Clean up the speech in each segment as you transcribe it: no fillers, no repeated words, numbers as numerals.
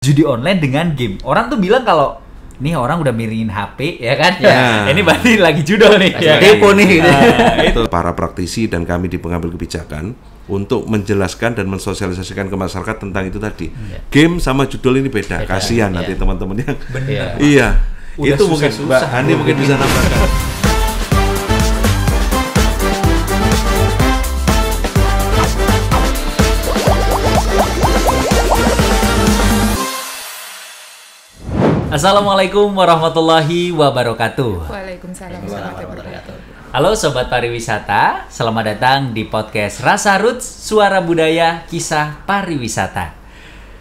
judi online dengan game. Orang tuh bilang kalau nih orang udah miringin HP ya kan? Ya. Ini berarti lagi judol nih. Ya, depo nih. Itu Para praktisi dan kami di pengambil kebijakan untuk menjelaskan dan mensosialisasikan ke masyarakat tentang itu tadi. Game sama judul ini beda. Kasihan nanti teman-teman yang benar. Iya. Udah itu mungkin Mbak Hani mungkin bisa nambahkan. Assalamualaikum warahmatullahi wabarakatuh. Waalaikumsalam warahmatullahi wabarakatuh. Halo Sobat Pariwisata, selamat datang di podcast Rasa Roots, Suara Budaya, Kisah Pariwisata.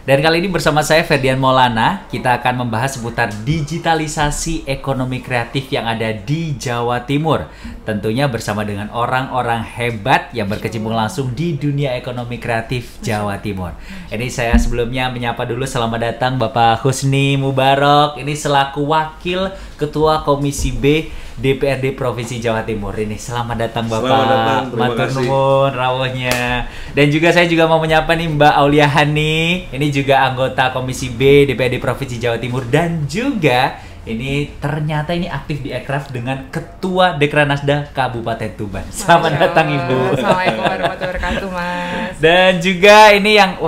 Dan kali ini bersama saya Ferdian Maulana, kita akan membahas seputar digitalisasi ekonomi kreatif yang ada di Jawa Timur. Tentunya bersama dengan orang-orang hebat yang berkecimpung langsung di dunia ekonomi kreatif Jawa Timur. Ini saya sebelumnya menyapa dulu, selamat datang Bapak Husni Mubarok. Ini selaku Wakil Ketua Komisi B DPRD Provinsi Jawa Timur. Ini selamat datang Bapak. Selamat datang, terima Matur kasih. nuwun rawuhnya. Dan juga saya juga mau menyapa nih Mbak Aulia Hani. Ini juga anggota Komisi B DPRD Provinsi Jawa Timur, dan juga ini ternyata ini aktif di Ekraf dengan Ketua Dekranasda Kabupaten Tuban. Selamat datang Ibu. Assalamualaikum warahmatullahi wabarakatuh, Mas. Dan juga ini yang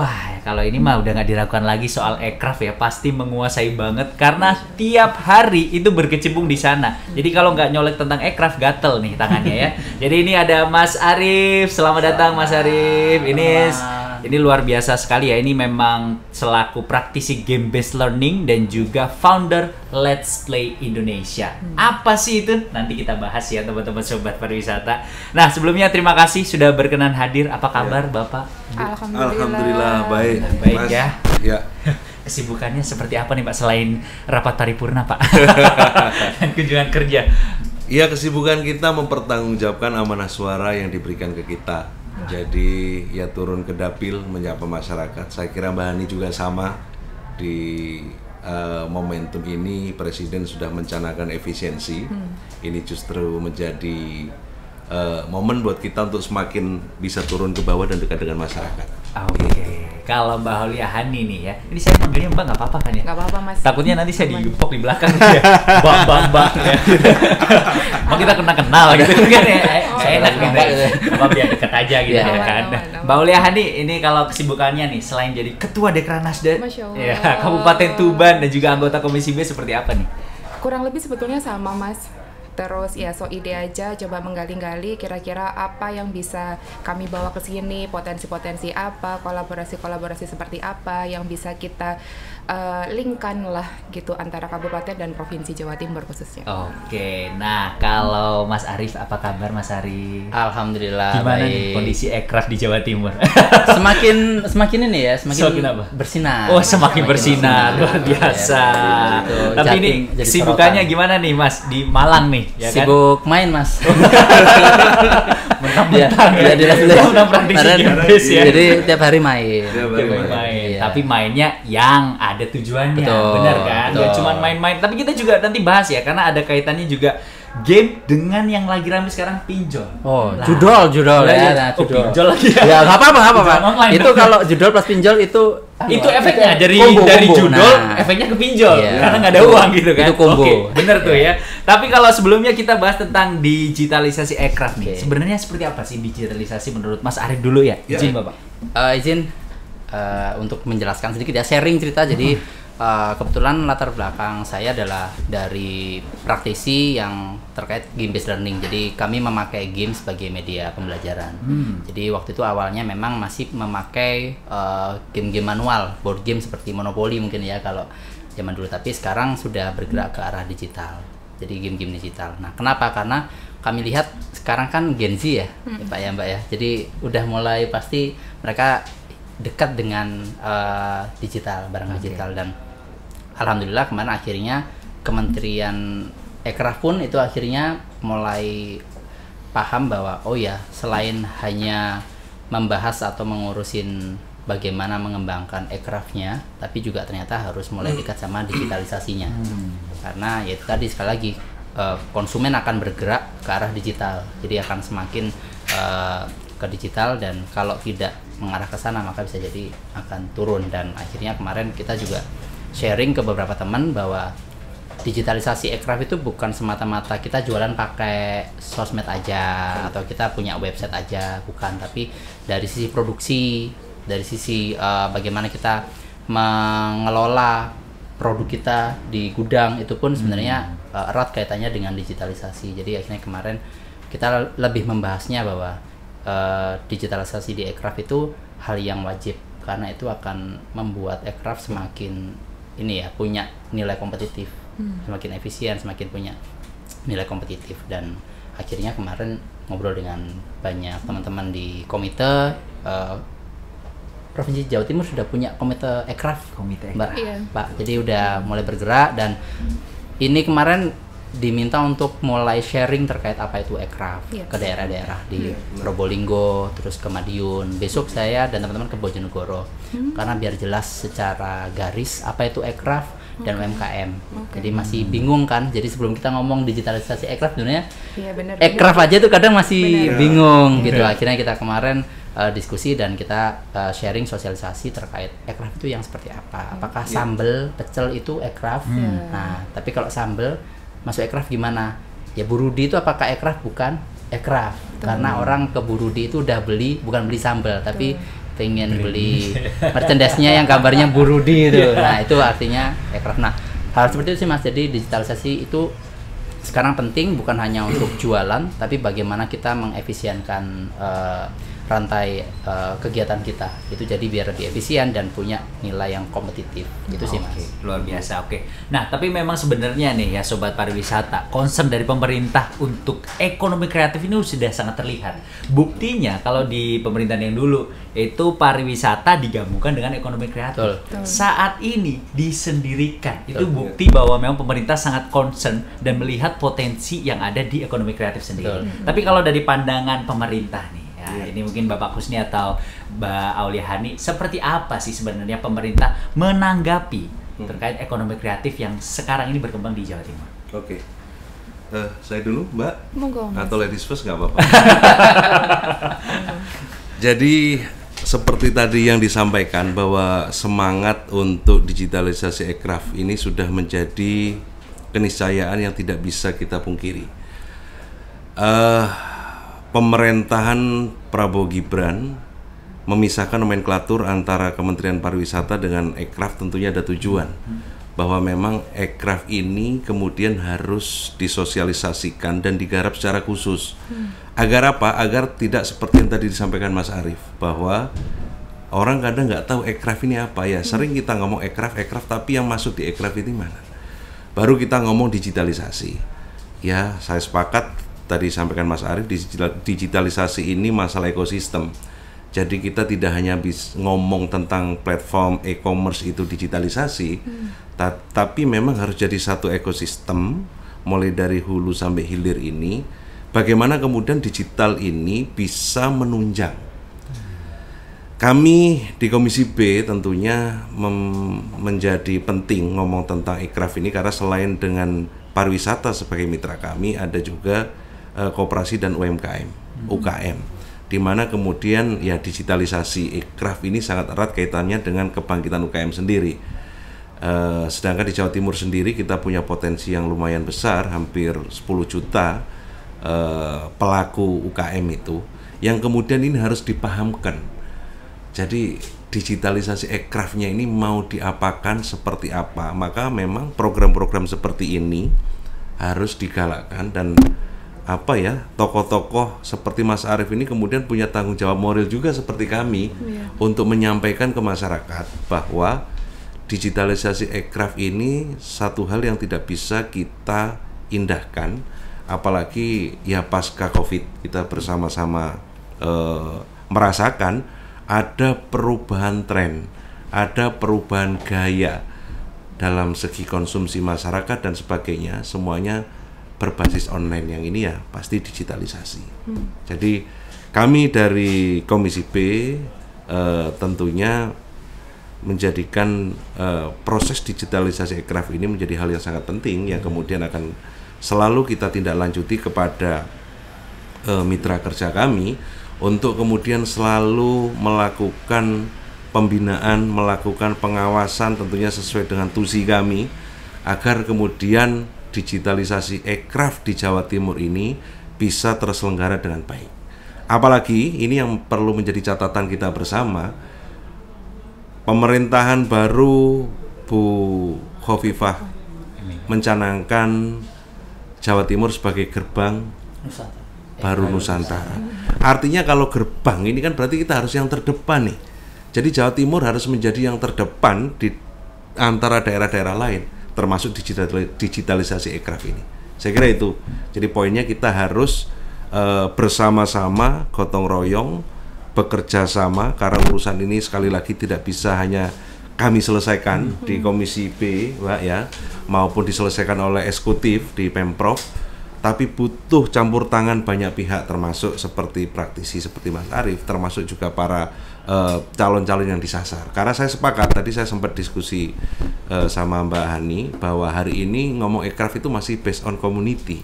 kalau ini mah udah nggak diragukan lagi soal Ekraf ya, pasti menguasai banget karena tiap hari itu berkecimpung di sana. Jadi kalau nggak nyolek tentang Ekraf gatel nih tangannya ya. Jadi ini ada Mas Arif, selamat datang Mas Arif. Ini luar biasa sekali ya. Ini memang selaku praktisi game based learning dan juga founder Let's Play Indonesia. Apa sih itu? Nanti kita bahas ya teman-teman Sobat Pariwisata. Nah sebelumnya terima kasih sudah berkenan hadir. Apa kabar Bapak? Alhamdulillah. Baik. Baik Mas. ya. Ya. Kesibukannya seperti apa nih Pak selain rapat paripurna Pak? Dan kunjungan kerja. Iya, kesibukan kita mempertanggungjawabkan amanah suara yang diberikan ke kita. Jadi ya turun ke dapil menyapa masyarakat. Saya kira Mbak Hani juga sama. Di momentum ini Presiden sudah mencanangkan efisiensi. Ini justru menjadi momen buat kita untuk semakin bisa turun ke bawah dan dekat dengan masyarakat. Oke. Kalau Mbak Aulia Hani nih ya, ini saya manggilnya Mbak nggak apa-apa kan ya? Nggak apa-apa, Mas. Takutnya nanti saya diumpok di belakang ya. Bang ya. Mau kita kenal gitu kan ya. Saya enak gitu. Apa biar dekat aja gitu ya kan. Mbak Aulia Hani ini kalau kesibukannya nih selain jadi Ketua Dekranasda Masya Allah. ya, Kabupaten Tuban dan juga anggota Komisi B seperti apa nih? Kurang lebih sebetulnya sama, Mas. Terus ya ide aja, coba menggali-gali kira-kira apa yang bisa kami bawa ke sini, potensi-potensi apa, kolaborasi-kolaborasi seperti apa yang bisa kita linkkan lah gitu antara kabupaten dan provinsi Jawa Timur khususnya. Oke, nah kalau Mas Arif apa kabar Mas Arif? Alhamdulillah. Gimana nih baik. kondisi Ekraf di Jawa Timur? Semakin ini ya, semakin apa? bersinar. Oh, semakin bersinar, luar biasa. Ya, gitu. Tapi ini Jadi kesibukannya sorotan. gimana nih Mas di Malang nih? Ya kan? Sibuk main, Mas. Mentang-mentang ya, di Let's Play. Mentang-mentang praktisi Kemarin, game based ya. Jadi tiap hari main. Tiap Dia hari main. Iya. Tapi mainnya yang ada tujuannya, Betul, benar kan? Nggak betul. cuma main-main. Tapi kita juga nanti bahas ya, karena ada kaitannya juga game dengan yang lagi rame sekarang, pinjol. Oh, Lah. judol Lah, ya, iya. Oh, judol. pinjol lagi ya. Ya, nggak apa-apa, Pinjol online. Itu kalau judol plus pinjol itu Itu efeknya dari Combo. judul, Nah. efeknya ke pinjol Iya. karena nggak ada uang gitu kan. Itu combo. Oke, bener tuh ya. Tapi kalau sebelumnya kita bahas tentang digitalisasi Ekraf nih. Oke. Sebenarnya seperti apa sih digitalisasi menurut Mas Arif dulu ya? Ya. Izin Bapak. Izin untuk menjelaskan sedikit ya, sharing cerita. Jadi kebetulan latar belakang saya adalah dari praktisi yang terkait game based learning. Jadi kami memakai game sebagai media pembelajaran. Jadi waktu itu awalnya memang masih memakai game-game manual, board game seperti Monopoly mungkin ya kalau zaman dulu. Tapi sekarang sudah bergerak ke arah digital. Jadi game-game digital. Nah, kenapa? Karena kami lihat sekarang kan Gen Z ya, Pak ya Mbak ya. Jadi udah mulai pasti mereka dekat dengan digital, barang digital. Dan alhamdulillah kemarin akhirnya Kementerian Ekraf pun itu akhirnya mulai paham bahwa oh ya, selain hanya membahas atau mengurusin bagaimana mengembangkan Ekrafnya, tapi juga ternyata harus mulai dekat sama digitalisasinya. Karena ya itu tadi sekali lagi konsumen akan bergerak ke arah digital, jadi akan semakin ke digital, dan kalau tidak mengarah ke sana maka bisa jadi akan turun. Dan akhirnya kemarin kita juga sharing ke beberapa teman bahwa digitalisasi aircraft itu bukan semata-mata kita jualan pakai sosmed aja atau kita punya website aja, bukan, tapi dari sisi produksi, dari sisi bagaimana kita mengelola produk kita di gudang itu pun sebenarnya erat kaitannya dengan digitalisasi. Jadi akhirnya kemarin kita lebih membahasnya bahwa digitalisasi di aircraft itu hal yang wajib karena itu akan membuat aircraft semakin punya nilai kompetitif. Semakin efisien, semakin punya nilai kompetitif. Dan akhirnya kemarin ngobrol dengan banyak teman-teman di komite Provinsi Jawa Timur sudah punya komite aircraft, Mbak. Iya. Pak. Jadi udah mulai bergerak dan ini kemarin diminta untuk mulai sharing terkait apa itu aircraft ke daerah-daerah di Probolinggo, terus ke Madiun. Besok saya dan teman-teman ke Bojonegoro karena biar jelas secara garis apa itu aircraft dan UMKM. Jadi masih bingung kan. Jadi sebelum kita ngomong digitalisasi aircraft sebenarnya aircraft aja tuh kadang masih bingung gitu. Akhirnya kita kemarin diskusi dan kita sharing sosialisasi terkait aircraft itu yang seperti apa. Apakah sambel, pecel itu aircraft? Nah, tapi kalau sambel masuk aircraft gimana? Ya Burudi itu apakah aircraft? Bukan aircraft. Karena orang ke Burudi itu udah bukan beli sambel, tapi pengen beli merchandise-nya yang gambarnya Burudi itu. Nah, itu artinya aircraft. Nah, hal seperti itu sih Mas. Jadi digitalisasi itu sekarang penting bukan hanya untuk jualan, tapi bagaimana kita mengefisienkan rantai kegiatan kita. Itu jadi biar lebih efisien dan punya nilai yang kompetitif. Itu sih Mas. Luar biasa. Nah, tapi memang sebenarnya nih ya Sobat Pariwisata, concern dari pemerintah untuk ekonomi kreatif ini sudah sangat terlihat. Buktinya kalau di pemerintahan yang dulu itu pariwisata digabungkan dengan ekonomi kreatif. Saat ini disendirikan. Itu bukti bahwa memang pemerintah sangat concern dan melihat potensi yang ada di ekonomi kreatif sendiri. Tapi kalau dari pandangan pemerintah nih, ini mungkin Bapak Kusni atau Mbak Auliahani, seperti apa sih sebenarnya pemerintah menanggapi terkait ekonomi kreatif yang sekarang ini berkembang di Jawa Timur? Oke. Saya dulu, Mbak? Monggo, Mas. Atau ladies first nggak apa-apa. Jadi seperti tadi yang disampaikan bahwa semangat untuk digitalisasi aircraft ini sudah menjadi keniscayaan yang tidak bisa kita pungkiri. Pemerintahan Prabowo Gibran memisahkan nomenklatur antara Kementerian Pariwisata dengan aircraft tentunya ada tujuan bahwa memang aircraft ini kemudian harus disosialisasikan dan digarap secara khusus. Agar apa? Agar tidak seperti yang tadi disampaikan Mas Arief bahwa orang kadang nggak tahu aircraft ini apa ya. Sering kita ngomong aircraft, tapi yang masuk di aircraft ini mana? Baru kita ngomong digitalisasi. Ya, saya sepakat tadi sampaikan Mas Arief, digitalisasi ini masalah ekosistem. Jadi kita tidak hanya ngomong tentang platform e-commerce itu digitalisasi, tapi memang harus jadi satu ekosistem mulai dari hulu sampai hilir ini. Bagaimana kemudian digital ini bisa menunjang. Kami di Komisi B tentunya menjadi penting ngomong tentang aircraft ini karena selain dengan pariwisata sebagai mitra kami, ada juga koperasi dan UMKM, UKM, di mana kemudian ya digitalisasi aircraft ini sangat erat kaitannya dengan kebangkitan UKM sendiri. Sedangkan di Jawa Timur sendiri kita punya potensi yang lumayan besar, hampir 10 juta pelaku UKM itu, yang kemudian ini harus dipahamkan. Jadi digitalisasi aircraft-nya ini mau diapakan seperti apa, maka memang program-program seperti ini harus digalakkan dan tokoh-tokoh seperti Mas Arief ini kemudian punya tanggung jawab moral juga seperti kami untuk menyampaikan ke masyarakat bahwa digitalisasi aircraft ini satu hal yang tidak bisa kita indahkan, apalagi ya pasca Covid kita bersama-sama merasakan ada perubahan tren, ada perubahan gaya dalam segi konsumsi masyarakat dan sebagainya, semuanya berbasis online. Yang ini ya pasti digitalisasi. Jadi kami dari Komisi B tentunya menjadikan proses digitalisasi aircraft ini menjadi hal yang sangat penting yang kemudian akan selalu kita tindak lanjuti kepada mitra kerja kami untuk kemudian selalu melakukan pembinaan, melakukan pengawasan tentunya sesuai dengan tusi kami agar kemudian digitalisasi ekraf di Jawa Timur ini bisa terselenggara dengan baik. Apalagi ini yang perlu menjadi catatan kita bersama, pemerintahan baru Bu Khofifah mencanangkan Jawa Timur sebagai gerbang baru Nusantara. Artinya kalau gerbang ini kan berarti kita harus yang terdepan nih. Jadi Jawa Timur harus menjadi yang terdepan di antara daerah-daerah lain, termasuk digitalisasi ekraf ini. Saya kira itu. Jadi poinnya kita harus bersama-sama, gotong royong, bekerja sama, karena urusan ini sekali lagi tidak bisa hanya kami selesaikan di Komisi B, Pak, ya, maupun diselesaikan oleh eksekutif di Pemprov, tapi butuh campur tangan banyak pihak, termasuk seperti praktisi seperti Mas Arief, termasuk juga para calon-calon yang disasar. Karena saya sepakat, tadi saya sempat diskusi sama Mbak Hani bahwa hari ini ngomong ekraf itu masih based on community,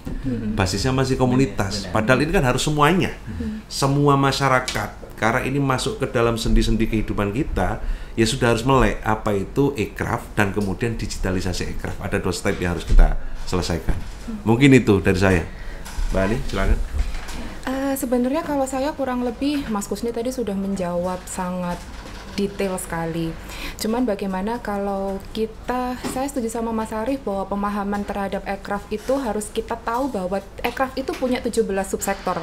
basisnya masih komunitas. Padahal ini kan harus semuanya, semua masyarakat. Karena ini masuk ke dalam sendi-sendi kehidupan kita, ya sudah harus melek apa itu ekraf dan kemudian digitalisasi ekraf. Ada 2 step yang harus kita selesaikan. Mungkin itu dari saya. Mbak Ani, silakan. Sebenarnya kalau saya kurang lebih Mas Kusni tadi sudah menjawab sangat detail sekali. Cuman bagaimana kalau saya setuju sama Mas Arief bahwa pemahaman terhadap ekraf itu harus kita tahu bahwa ekraf itu punya 17 subsektor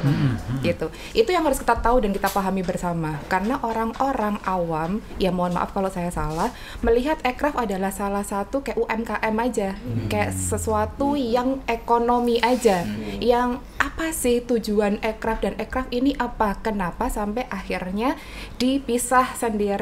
gitu. Itu yang harus kita tahu dan kita pahami bersama. Karena orang-orang awam, ya mohon maaf kalau saya salah, melihat ekraf adalah salah satu kayak UMKM aja, kayak sesuatu yang ekonomi aja, yang apa sih tujuan ekraf dan ekraf ini apa? Kenapa sampai akhirnya dipisah sendiri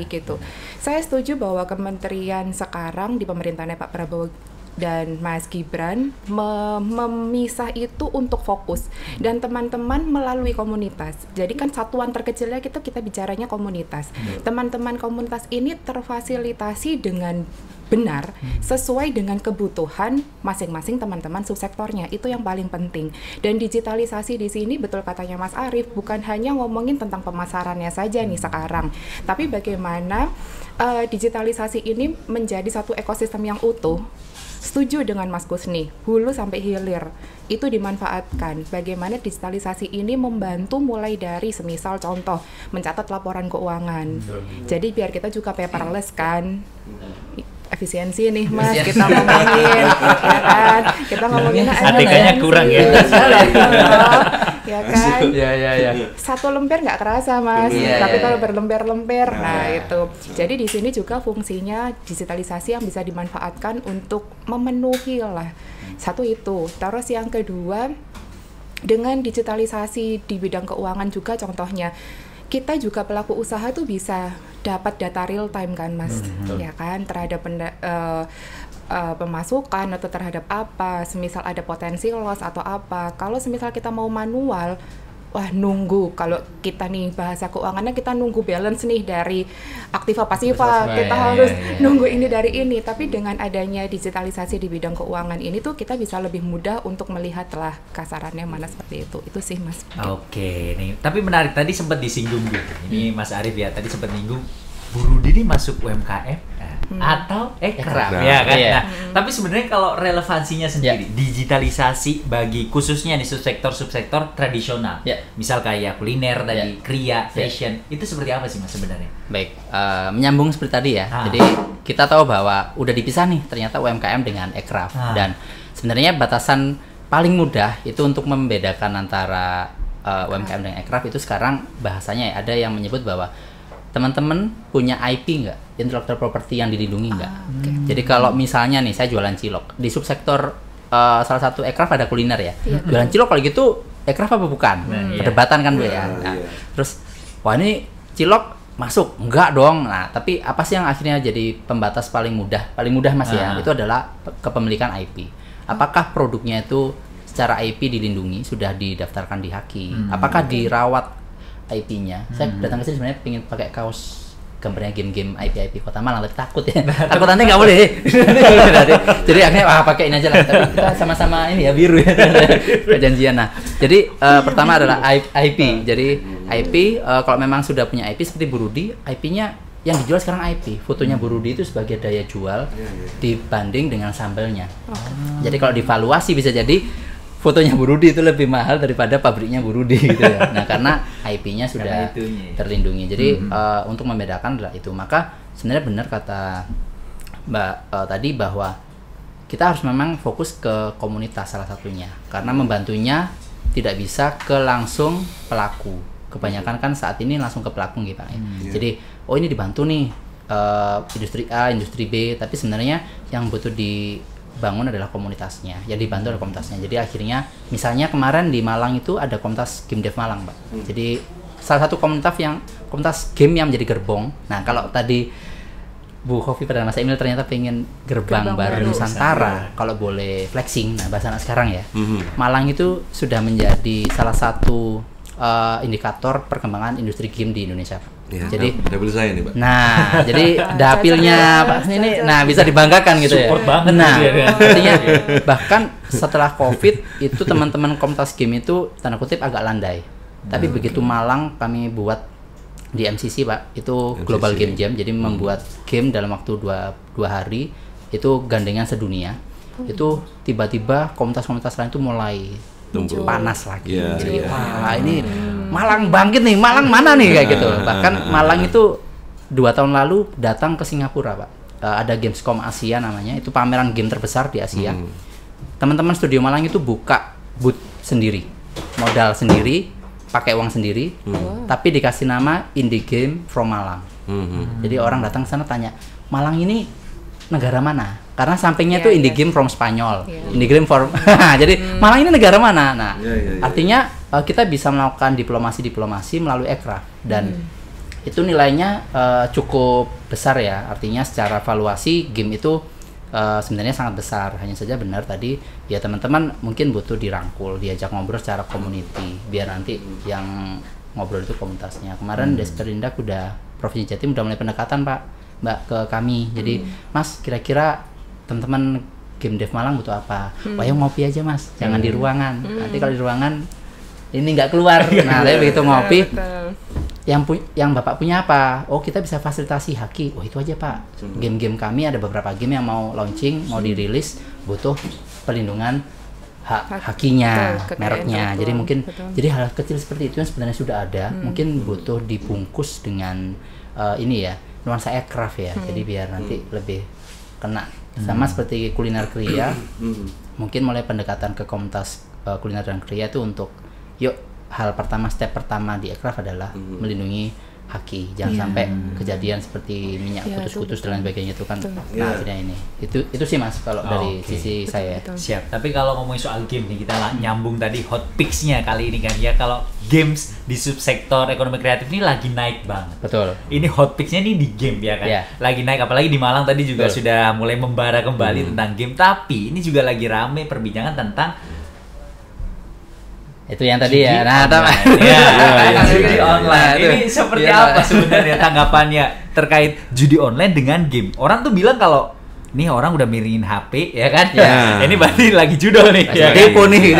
gitu. Saya setuju bahwa kementerian sekarang di pemerintahannya Pak Prabowo dan Mas Gibran memisah itu untuk fokus dan teman-teman melalui komunitas. Jadi kan satuan terkecilnya kita bicaranya komunitas. Teman-teman komunitas ini terfasilitasi dengan benar sesuai dengan kebutuhan masing-masing teman-teman subsektornya. Itu yang paling penting. Dan digitalisasi di sini betul katanya Mas Arief, bukan hanya ngomongin tentang pemasarannya saja nih sekarang, tapi bagaimana digitalisasi ini menjadi satu ekosistem yang utuh. Setuju dengan Mas Kusni, hulu sampai hilir itu dimanfaatkan. Bagaimana digitalisasi ini membantu mulai dari semisal contoh mencatat laporan keuangan. Jadi biar kita juga paperless kan. Efisiensi nih Mas, kita ngomongin ya kan, kita ngomongin ATK-nya kurang ya. Ya kan, ya. Satu lemper nggak kerasa Mas, tapi kalau berlemper-lemper, nah itu. Jadi di sini juga fungsinya digitalisasi yang bisa dimanfaatkan untuk memenuhi lah. Satu itu, terus yang kedua dengan digitalisasi di bidang keuangan juga contohnya. Kita juga pelaku usaha tuh bisa dapat data real time kan Mas, ya kan, terhadap pemasukan atau terhadap apa, semisal ada potensi loss atau apa. Kalau semisal kita mau manual, wah nunggu, kalau kita nih bahasa keuangannya kita nunggu balance nih dari aktiva pasiva, kita harus nunggu ini dari ini. Tapi dengan adanya digitalisasi di bidang keuangan ini tuh kita bisa lebih mudah untuk melihat lah kasarannya mana seperti itu sih Mas. Oke, nih tapi menarik tadi sempat disinggung gitu. Ini Mas Arief ya tadi sempat nyinggung Bu Rudi ini masuk UMKM atau ekraf ya kan. Nah, tapi sebenarnya kalau relevansinya sendiri digitalisasi bagi khususnya di subsektor tradisional. Misal kayak kuliner tadi, kriya, fashion, itu seperti apa sih Mas sebenarnya? Baik, menyambung seperti tadi ya. Jadi kita tahu bahwa udah dipisah nih ternyata UMKM dengan ekraf dan sebenarnya batasan paling mudah itu untuk membedakan antara UMKM dengan ekraf itu sekarang bahasanya ada yang menyebut bahwa teman-teman punya IP nggak? Intellectual property yang dilindungi nggak? Jadi kalau misalnya nih saya jualan cilok di subsektor salah satu ekraf ada kuliner ya. Jualan cilok kalau gitu ekraf apa bukan? Perdebatan kan Bu ya. Nah, terus wah ini cilok masuk? Enggak dong. Nah, tapi apa sih yang akhirnya jadi pembatas paling mudah Mas ya? Itu adalah kepemilikan IP. Apakah produknya itu secara IP dilindungi, sudah didaftarkan di Haki? Apakah dirawat IP-nya? Saya datang ke sini sebenarnya pengen pakai kaos gambarnya game-game IP Kota Malang, tapi takut ya. Takut nanti nggak boleh. Jadi akhirnya pakai ini aja lah. Tapi kita sama-sama ini ya biru ya perjanjian. Nah, jadi pertama adalah IP. Jadi IP kalau memang sudah punya IP seperti Bu Rudi, IP-nya yang dijual sekarang IP, fotonya Bu Rudi itu sebagai daya jual dibanding dengan sambalnya. Jadi kalau divaluasi bisa jadi fotonya Bu Rudi itu lebih mahal daripada pabriknya Bu Rudi gitu ya. Nah, karena IP-nya sudah terlindungi. Jadi untuk membedakan adalah itu. Maka sebenarnya benar kata Mbak tadi bahwa kita harus memang fokus ke komunitas salah satunya. Karena membantunya tidak bisa ke langsung pelaku. Kebanyakan kan saat ini langsung ke pelaku gitu Pak. Jadi ini dibantu nih industri A, industri B, tapi sebenarnya yang butuh dibangun adalah komunitasnya. Yang dibantu adalah komunitasnya. Jadi akhirnya misalnya kemarin di Malang itu ada komunitas Game Dev Malang, Pak. Jadi salah satu komunitas game yang menjadi gerbong. Nah, kalau tadi Bu Khofi pada Mas Emil ternyata pengen gerbang baru Nusantara, kalau boleh flexing, nah bahasa anak sekarang ya. Malang itu sudah menjadi salah satu indikator perkembangan industri game di Indonesia, Pak. Ya, jadi dapil saya nih, Pak. Nah, jadi dapilnya Pak ini, nah bisa dibanggakan gitu ya. Support banget nah, gitu ya. artinya bahkan setelah COVID itu teman-teman komunitas game itu tanda kutip agak landai. Tapi begitu Malang kami buat di MCC Pak, itu Global Game Jam, jadi membuat game dalam waktu dua hari itu gandengan sedunia. Itu tiba-tiba komunitas-komunitas lain itu mulai panas lagi. Jadi wah ini Malang bangkit nih, Malang mana nih kayak gitu. Bahkan Malang itu 2 tahun lalu datang ke Singapura Pak. Ada Gamescom Asia namanya, itu pameran game terbesar di Asia. Teman-teman studio Malang itu buka booth sendiri, modal sendiri, pakai uang sendiri, tapi dikasih nama Indie Game from Malang. Jadi orang datang ke sana tanya, Malang ini negara mana? Karena sampingnya itu Indie Game from Spanyol, Indie Game from jadi Malang ini negara mana? Nah, artinya kita bisa melakukan diplomasi melalui Ekraf dan itu nilainya cukup besar ya. Artinya secara valuasi game itu sebenarnya sangat besar. Hanya saja benar tadi ya teman-teman mungkin butuh dirangkul, diajak ngobrol secara community biar nanti yang ngobrol itu komunitasnya. Kemarin Desperindak udah Provinsi Jatim udah mulai pendekatan Mbak ke kami. Jadi Mas kira-kira teman-teman Game Dev Malang butuh apa? Wah yang ngopi aja Mas, jangan di ruangan. Nanti kalau di ruangan ini nggak keluar. Nah, tapi begitu ngopi, yang Bapak punya apa? Oh kita bisa fasilitasi haki. Oh itu aja Pak. Game-game kami ada beberapa game yang mau launching, mau dirilis, butuh perlindungan hakinya, mereknya. Jadi mungkin jadi hal kecil seperti itu yang sebenarnya sudah ada, mungkin butuh dibungkus dengan ini ya nuansa aircraft ya. Jadi biar nanti lebih kena. Sama seperti kuliner kriya, mungkin mulai pendekatan ke komunitas kuliner dan kriya itu untuk yuk step pertama di aircraft adalah melindungi haki, jangan sampai kejadian seperti minyak putus-putus dan lain sebagainya itu kan. Nah akhirnya ini itu sih Mas kalau dari sisi saya. Siap. Tapi kalau ngomongin soal game nih, kita nyambung tadi hot picks-nya kali ini kan ya, kalau games di subsektor ekonomi kreatif ini lagi naik banget. Betul. Ini hot picks-nya nih di game ya kan. Lagi naik, apalagi di Malang tadi juga sudah mulai membara kembali tentang game. Tapi ini juga lagi rame perbincangan tentang itu yang tadi ya. Nah, judi online. Ini seperti apa sebenarnya tanggapannya terkait judi online dengan game? Orang tuh bilang kalau nih orang udah miringin HP ya kan? Ya. Ini berarti lagi judol nih. Ya, depo nih.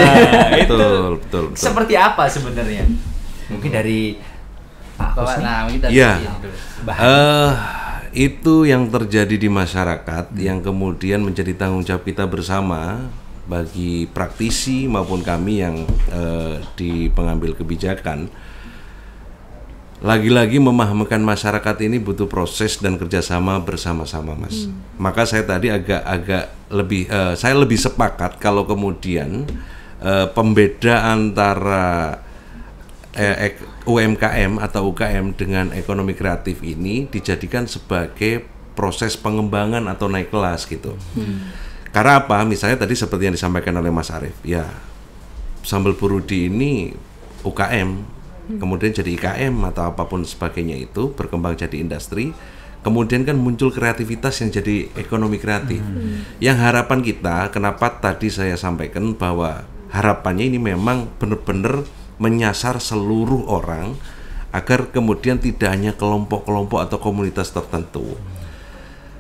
Betul. Seperti apa sebenarnya? Mungkin dari Pak Husni. Nah, mungkin dari itu yang terjadi di masyarakat yang kemudian menjadi tanggung jawab kita bersama bagi praktisi maupun kami yang di pengambil kebijakan. Lagi-lagi memahamkan masyarakat ini butuh proses dan kerjasama bersama-sama, Mas. Maka saya tadi agak lebih saya lebih sepakat kalau kemudian pembeda antara UMKM atau UKM dengan ekonomi kreatif ini dijadikan sebagai proses pengembangan atau naik kelas gitu. Karena apa? Misalnya tadi seperti yang disampaikan oleh Mas Arief, ya Sambal Bu Rudi ini UKM, kemudian jadi IKM atau apapun sebagainya itu berkembang jadi industri, kemudian kan muncul kreativitas yang jadi ekonomi kreatif. Yang harapan kita, kenapa tadi saya sampaikan bahwa harapannya ini memang benar-benar menyasar seluruh orang agar kemudian tidak hanya kelompok-kelompok atau komunitas tertentu.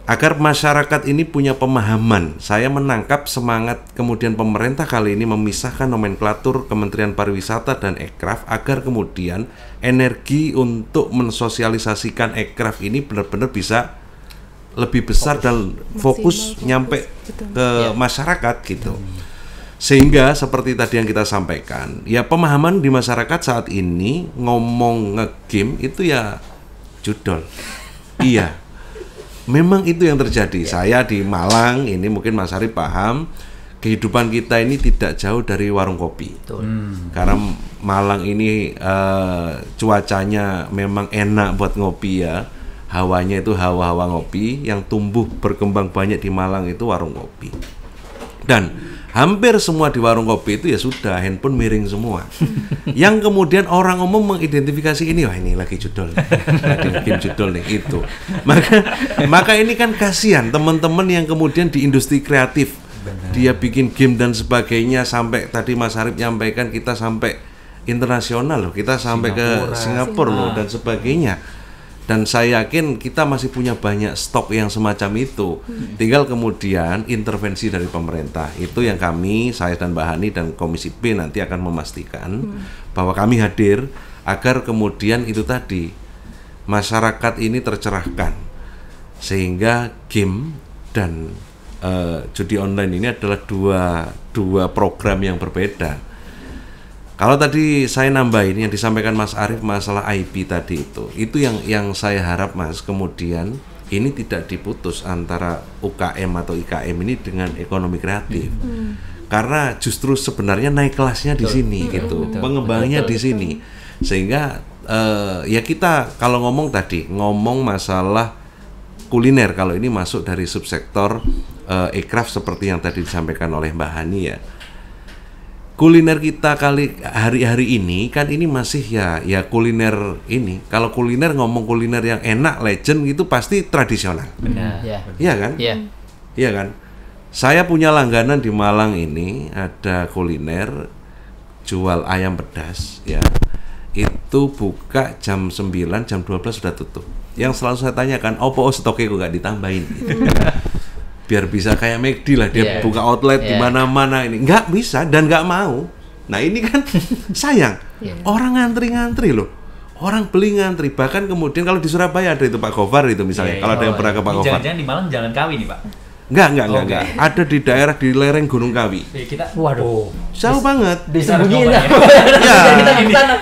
agar masyarakat ini punya pemahaman. Saya menangkap semangat kemudian pemerintah kali ini memisahkan nomenklatur Kementerian Pariwisata dan Ekraf agar kemudian energi untuk mensosialisasikan Ekraf ini benar-benar bisa lebih besar dan fokus nyampe ke masyarakat gitu. Sehingga seperti tadi yang kita sampaikan, ya pemahaman di masyarakat saat ini ngomong nge-game itu ya judol. Iya. Memang itu yang terjadi. Saya di Malang ini mungkin Mas Arif paham, kehidupan kita ini tidak jauh dari warung kopi. Karena Malang ini cuacanya memang enak buat ngopi ya. Hawanya itu hawa-hawa ngopi, yang tumbuh berkembang banyak di Malang itu warung kopi. Dan hampir semua di warung kopi itu ya sudah handphone miring semua. Yang kemudian orang umum mengidentifikasi ini, wah ini lagi judul, lagi bikin judul nih itu. Maka ini kan kasihan teman-teman yang kemudian di industri kreatif. Benar. Dia bikin game dan sebagainya, sampai tadi Mas Arif nyampaikan kita sampai internasional loh, kita sampai ke Singapura loh dan sebagainya. Dan saya yakin kita masih punya banyak stok yang semacam itu. Tinggal kemudian intervensi dari pemerintah. Itu yang kami, saya dan Mbak Hani dan Komisi B nanti akan memastikan bahwa kami hadir agar kemudian itu tadi masyarakat ini tercerahkan. Sehingga game dan judi online ini adalah dua program yang berbeda. Kalau tadi saya nambahin yang disampaikan Mas Arif masalah IP tadi itu yang saya harap Mas, kemudian ini tidak diputus antara UKM atau IKM ini dengan ekonomi kreatif. Karena justru sebenarnya naik kelasnya di sini gitu, pengembangannya di sini. Sehingga ya kita kalau ngomong masalah kuliner, kalau ini masuk dari subsektor Ekraf seperti yang tadi disampaikan oleh Mbak Hani ya. Kuliner kita hari-hari ini kan ini masih ya kuliner ini. Kalau kuliner ngomong kuliner yang enak, legend gitu pasti tradisional. Benar. Iya kan? Iya kan? Saya punya langganan di Malang ini, ada kuliner jual ayam pedas ya. Itu buka jam 9, jam 12 sudah tutup. Yang selalu saya tanyakan, opo stoknya kok gak ditambahin? Biar bisa kayak McD lah, dia buka outlet di mana-mana ini. Nggak bisa dan nggak mau. Nah ini kan sayang. Orang ngantri-ngantri loh. Orang beli ngantri. Bahkan kemudian kalau di Surabaya ada itu Pak Gofar itu misalnya. Kalau ada yang pernah ke Pak Gofar. Jangan-jangan di Malang Jalan Kawi nih Pak? Enggak. Ada di daerah di lereng Gunung Kawi. Waduh. Jauh banget. Disembunyiin ya.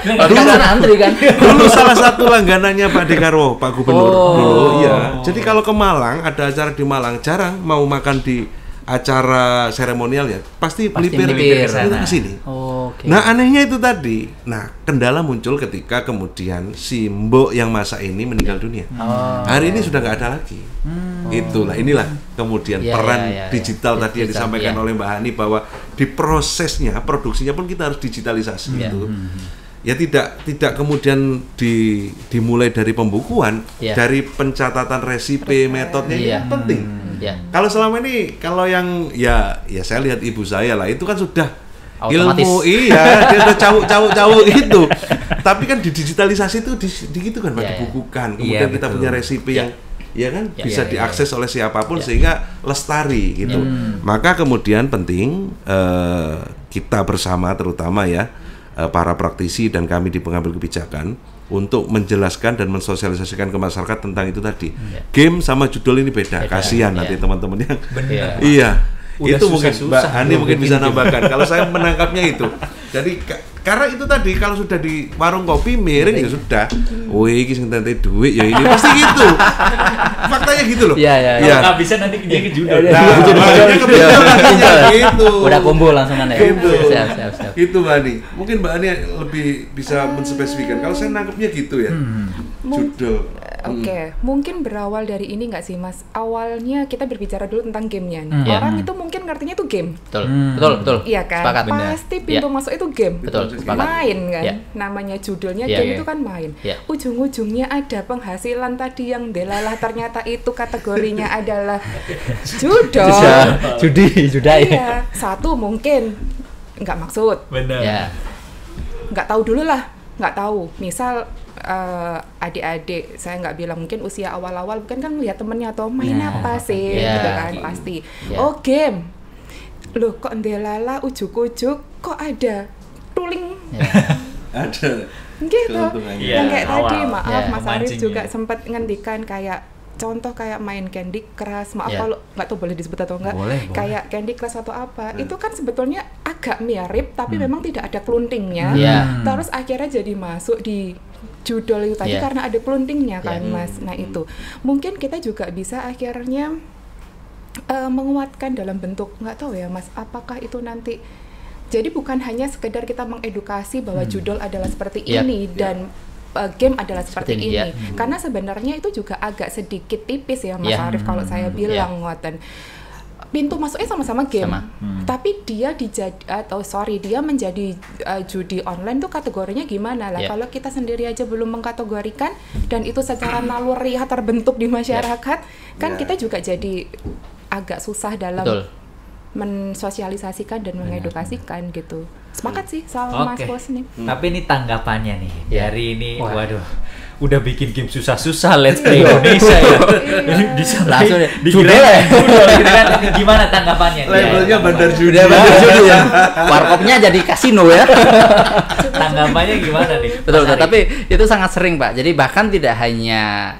Kita antri kan. Dulu salah satu langganannya Pak Dekarwo, Pak Gubernur dulu, iya. Jadi kalau ke Malang, ada acara di Malang, jarang mau makan di acara seremonial ya, pasti melipir ke sini. Nah, anehnya itu tadi. Nah, kendala muncul ketika kemudian si mbok yang masak ini meninggal dunia. Hari ini sudah nggak ada lagi. Itulah, inilah kemudian peran digital tadi yang disampaikan oleh Mbak Hani, bahwa di prosesnya, produksinya pun kita harus digitalisasi itu. Ya tidak kemudian dimulai dari pembukuan, dari pencatatan resipe, metodnya ini penting. Kalau selama ini, kalau yang ya saya lihat ibu saya lah, itu kan sudah otomatis. Ilmu, dia udah cawuk itu. Tapi kan di digitalisasi itu gitu kan, dibukukan. Kemudian kita punya resipe yang bisa diakses oleh siapapun sehingga lestari gitu. Maka kemudian penting kita bersama, terutama ya para praktisi dan kami di pengambil kebijakan, untuk menjelaskan dan mensosialisasikan ke masyarakat tentang itu tadi. Game sama judul ini beda. Kasihan nanti teman-teman yang iya. Udah itu mungkin Mbak Hani mungkin bisa nambahkan. Kalau saya menangkapnya itu. Jadi karena itu tadi, kalau sudah di warung kopi miring ya sudah. Wih, iki sing tante duit ya ini pasti gitu. Faktanya gitu loh. Iya. Kalau bisa nanti dia ke judul. Gitu. Udah combo langsung ya. Siap. Itu Mbak Hani. Mungkin Mbak Hani lebih bisa menspesifikkan. Kalau saya nangkepnya gitu ya. Judul. Oke, mungkin berawal dari ini nggak sih Mas? Awalnya kita berbicara dulu tentang gamenya. Orang itu mungkin ngertinya itu game. Betul. Iya kan? Sepakat. Pasti pintu masuk itu game. Betul. Sepakat. Main kan? Namanya judulnya game itu kan main. Ujung-ujungnya ada penghasilan tadi yang delalah, ternyata itu kategorinya adalah judul. Judai. Iya. Satu mungkin nggak maksud. Benar. Nggak tahu dulu lah. Nggak tahu. Misal adik-adik, saya nggak bilang, mungkin usia awal-awal bukan kan lihat temennya atau main apa sih, gitu kan pasti. Oh game, loh kok ndelala ujuk-ujuk kok ada tuling. Ada. Gitu. Yang kayak tadi, maaf Mas Arif juga ya. sempat ngendikan kayak contoh kayak main Candy Crush, maaf kalau nggak tahu boleh disebut atau enggak, kayak Candy Crush atau apa, itu kan sebetulnya agak mirip tapi memang tidak ada keluntingnya, terus akhirnya jadi masuk di judul itu tadi karena ada keluntingnya kan Mas. Nah itu mungkin kita juga bisa akhirnya menguatkan dalam bentuk, nggak tahu ya Mas, apakah itu nanti jadi bukan hanya sekedar kita mengedukasi bahwa judul adalah seperti ini dan game adalah seperti ini. Karena sebenarnya itu juga agak sedikit tipis ya Mas Arif kalau saya bilang ngoten. Pintu masuknya sama-sama game. Tapi dia dia menjadi judi online tuh kategorinya gimana lah. Kalau kita sendiri aja belum mengkategorikan dan itu secara naluri terbentuk di masyarakat, kan kita juga jadi agak susah dalam mensosialisasikan dan mengedukasikan gitu. Semangat sih sama Mas Bos nih. Tapi ini tanggapannya nih dari ini, waduh, udah bikin game susah-susah Let's Play Indonesia ya. Langsung dikira ya. Gitu kan. Gimana tanggapannya? Labelnya bandar judi. Ya. Warkopnya jadi kasino ya. Tanggapannya gimana nih? Betul, tapi itu sangat sering Pak. Jadi bahkan tidak hanya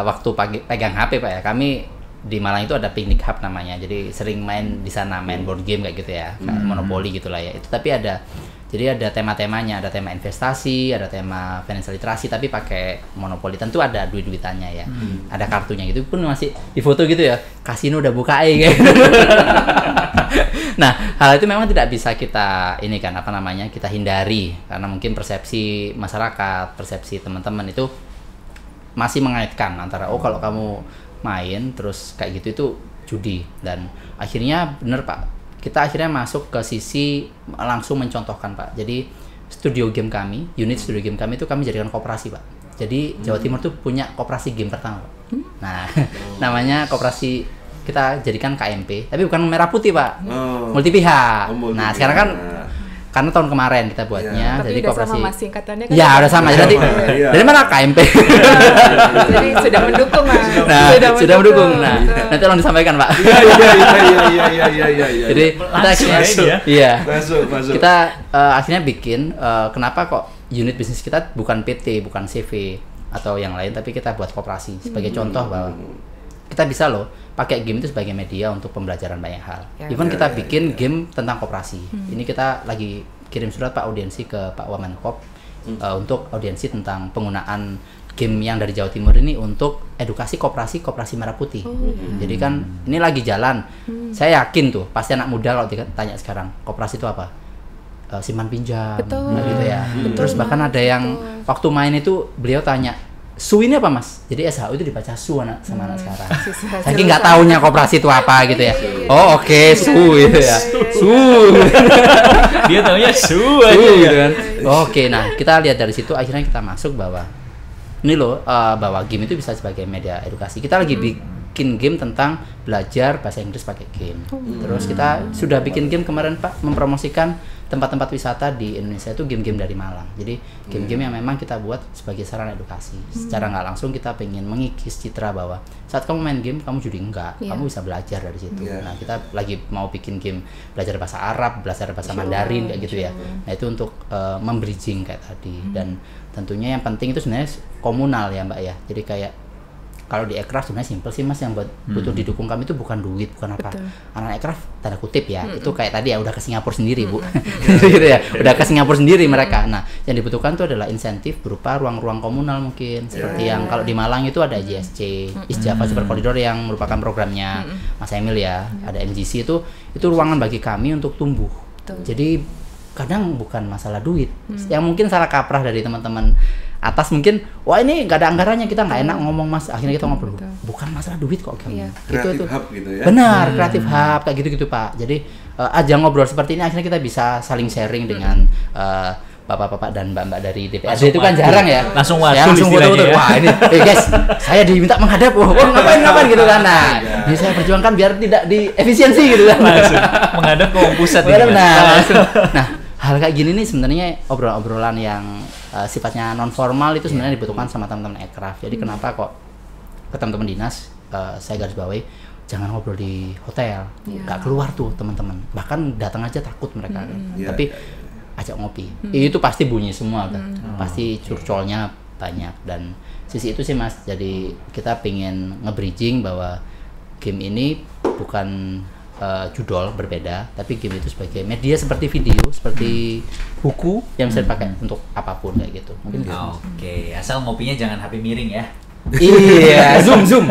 waktu pegang HP Pak ya. Kami di Malang itu ada Picnic Hub namanya, jadi sering main di sana, main board game kayak gitu ya, kayak Monopoly gitulah ya. Itu tapi jadi ada tema-temanya, ada tema investasi, ada tema financial literasi, tapi pakai Monopoly. Tentu ada duit-duitannya ya, ada kartunya gitu pun masih di foto gitu ya, kasino udah buka kayak. Nah hal itu memang tidak bisa kita kita hindari karena mungkin persepsi masyarakat, persepsi teman-teman itu masih mengaitkan antara kalau kamu main terus kayak gitu itu judi, dan akhirnya bener Pak, kita akhirnya masuk ke sisi langsung mencontohkan Pak. Jadi studio game kami, unit studio game kami itu kami jadikan koperasi Pak. Jadi Jawa Timur tuh punya koperasi game pertama Pak. Nah namanya koperasi, kita jadikan KMP, tapi bukan merah putih Pak, multi pihak. Nah sekarang kan karena tahun kemarin kita buatnya, tapi jadi udah koperasi. sama Mas singkatannya kan? Ya udah sama. Jadi dari mana KMP? Jadi sudah mendukung Mas. Nah, sudah mendukung. Nah, nanti tolong disampaikan Pak. Iya. Jadi kita Masuk. Kita akhirnya bikin kenapa kok unit bisnis kita bukan PT, bukan CV atau yang lain, tapi kita buat koperasi sebagai contoh bahwa kita bisa loh pakai game itu sebagai media untuk pembelajaran banyak hal. Even kita bikin game tentang koperasi. Ini kita lagi kirim surat Pak audiensi ke Pak Wamenkop untuk audiensi tentang penggunaan game yang dari Jawa Timur ini untuk edukasi koperasi merah putih. Jadi kan ini lagi jalan. Saya yakin tuh pasti anak muda kalau ditanya sekarang koperasi itu apa? Simpan pinjam, gitu ya. Terus bahkan ada yang waktu main itu beliau tanya, Su ini apa Mas? Jadi SHU itu dibaca Su sama anak sekarang. Saya nggak taunya koperasi itu apa gitu ya. Oh oke, Su gitu ya. Su. Dia taunya Su gitu kan. Oke, nah kita lihat dari situ akhirnya kita masuk bahwa ini loh bahwa game itu bisa sebagai media edukasi. Kita lagi bikin game tentang belajar bahasa Inggris pakai game. Terus kita sudah bikin game kemarin Pak, mempromosikan tempat-tempat wisata di Indonesia itu game-game dari Malang. Jadi game-game yang memang kita buat sebagai sarana edukasi. Secara nggak langsung kita pengen mengikis citra bahwa saat kamu main game kamu judi enggak, kamu bisa belajar dari situ. Nah kita lagi mau bikin game belajar bahasa Arab, belajar bahasa Mandarin kayak gitu ya. Nah itu untuk membridging kayak tadi. Dan tentunya yang penting itu sebenarnya komunal ya Mbak ya. Jadi kayak kalau di Aircraft sebenarnya simpel sih Mas, yang butuh didukung kami itu bukan duit, bukan apa. Anak Aircraft tanda kutip ya, itu kayak tadi ya udah ke Singapura sendiri Bu. Gitu ya, udah ke Singapura sendiri mereka. Nah, yang dibutuhkan itu adalah insentif berupa ruang-ruang komunal mungkin. Seperti yang kalau di Malang itu ada JSC, East Java Super Corridor yang merupakan programnya Mas Emil ya. Ada MGC itu ruangan bagi kami untuk tumbuh. Jadi kadang bukan masalah duit. Yang mungkin salah kaprah dari teman-teman atas mungkin, wah ini nggak ada anggarannya, kita nggak enak ngomong Mas, akhirnya kita ngobrol, bukan masalah duit kok kamu. Kreatif hub gitu ya. Benar, kreatif hub kayak gitu-gitu Pak. Jadi aja ngobrol seperti ini akhirnya kita bisa saling sharing dengan bapak-bapak dan mbak-mbak dari DPRD itu kan jarang ya. Langsung foto-foto. Ya. Wah ini, guys, saya diminta menghadap, ngapain gitu kan. Nah, ini saya perjuangkan biar tidak di efisiensi gitu kan. Langsung menghadap ke pusat. Nah, hal kayak gini nih sebenarnya obrolan-obrolan yang sifatnya non formal itu sebenarnya dibutuhkan sama teman-teman aircraft. Jadi kenapa kok ke teman-teman dinas saya garis bawahi jangan ngobrol di hotel, nggak keluar tuh teman-teman. Bahkan datang aja takut mereka. Tapi ajak ngopi. Itu pasti bunyi semua kan. Pasti curcolnya banyak dan sisi itu sih Mas. Jadi kita pengen nge-bridging bahwa game ini bukan judul berbeda, tapi game itu sebagai media seperti video, seperti buku yang bisa dipakai untuk apapun kayak gitu. Mungkin gitu. Oke, asal ngopinya jangan HP miring ya. Iya, zoom.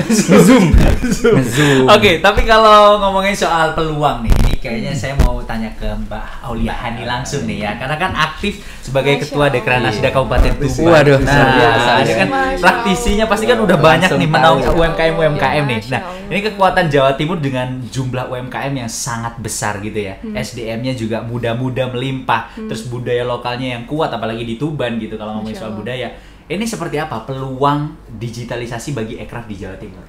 Oke, tapi kalau ngomongin soal peluang nih, ini kayaknya saya mau tanya ke Mbak Aulia Hani langsung nih ya, karena kan aktif sebagai Ketua Dekranasda Kabupaten Tuban. Waduh, nah, ini kan praktisinya pasti kan udah banyak nih menaungi UMKM nih. Nah, ini kekuatan Jawa Timur dengan jumlah UMKM yang sangat besar gitu ya. SDM-nya juga muda-muda melimpah, terus budaya lokalnya yang kuat, apalagi di Tuban gitu kalau ngomongin soal budaya. Ini seperti apa peluang digitalisasi bagi aircraft di Jawa Timur?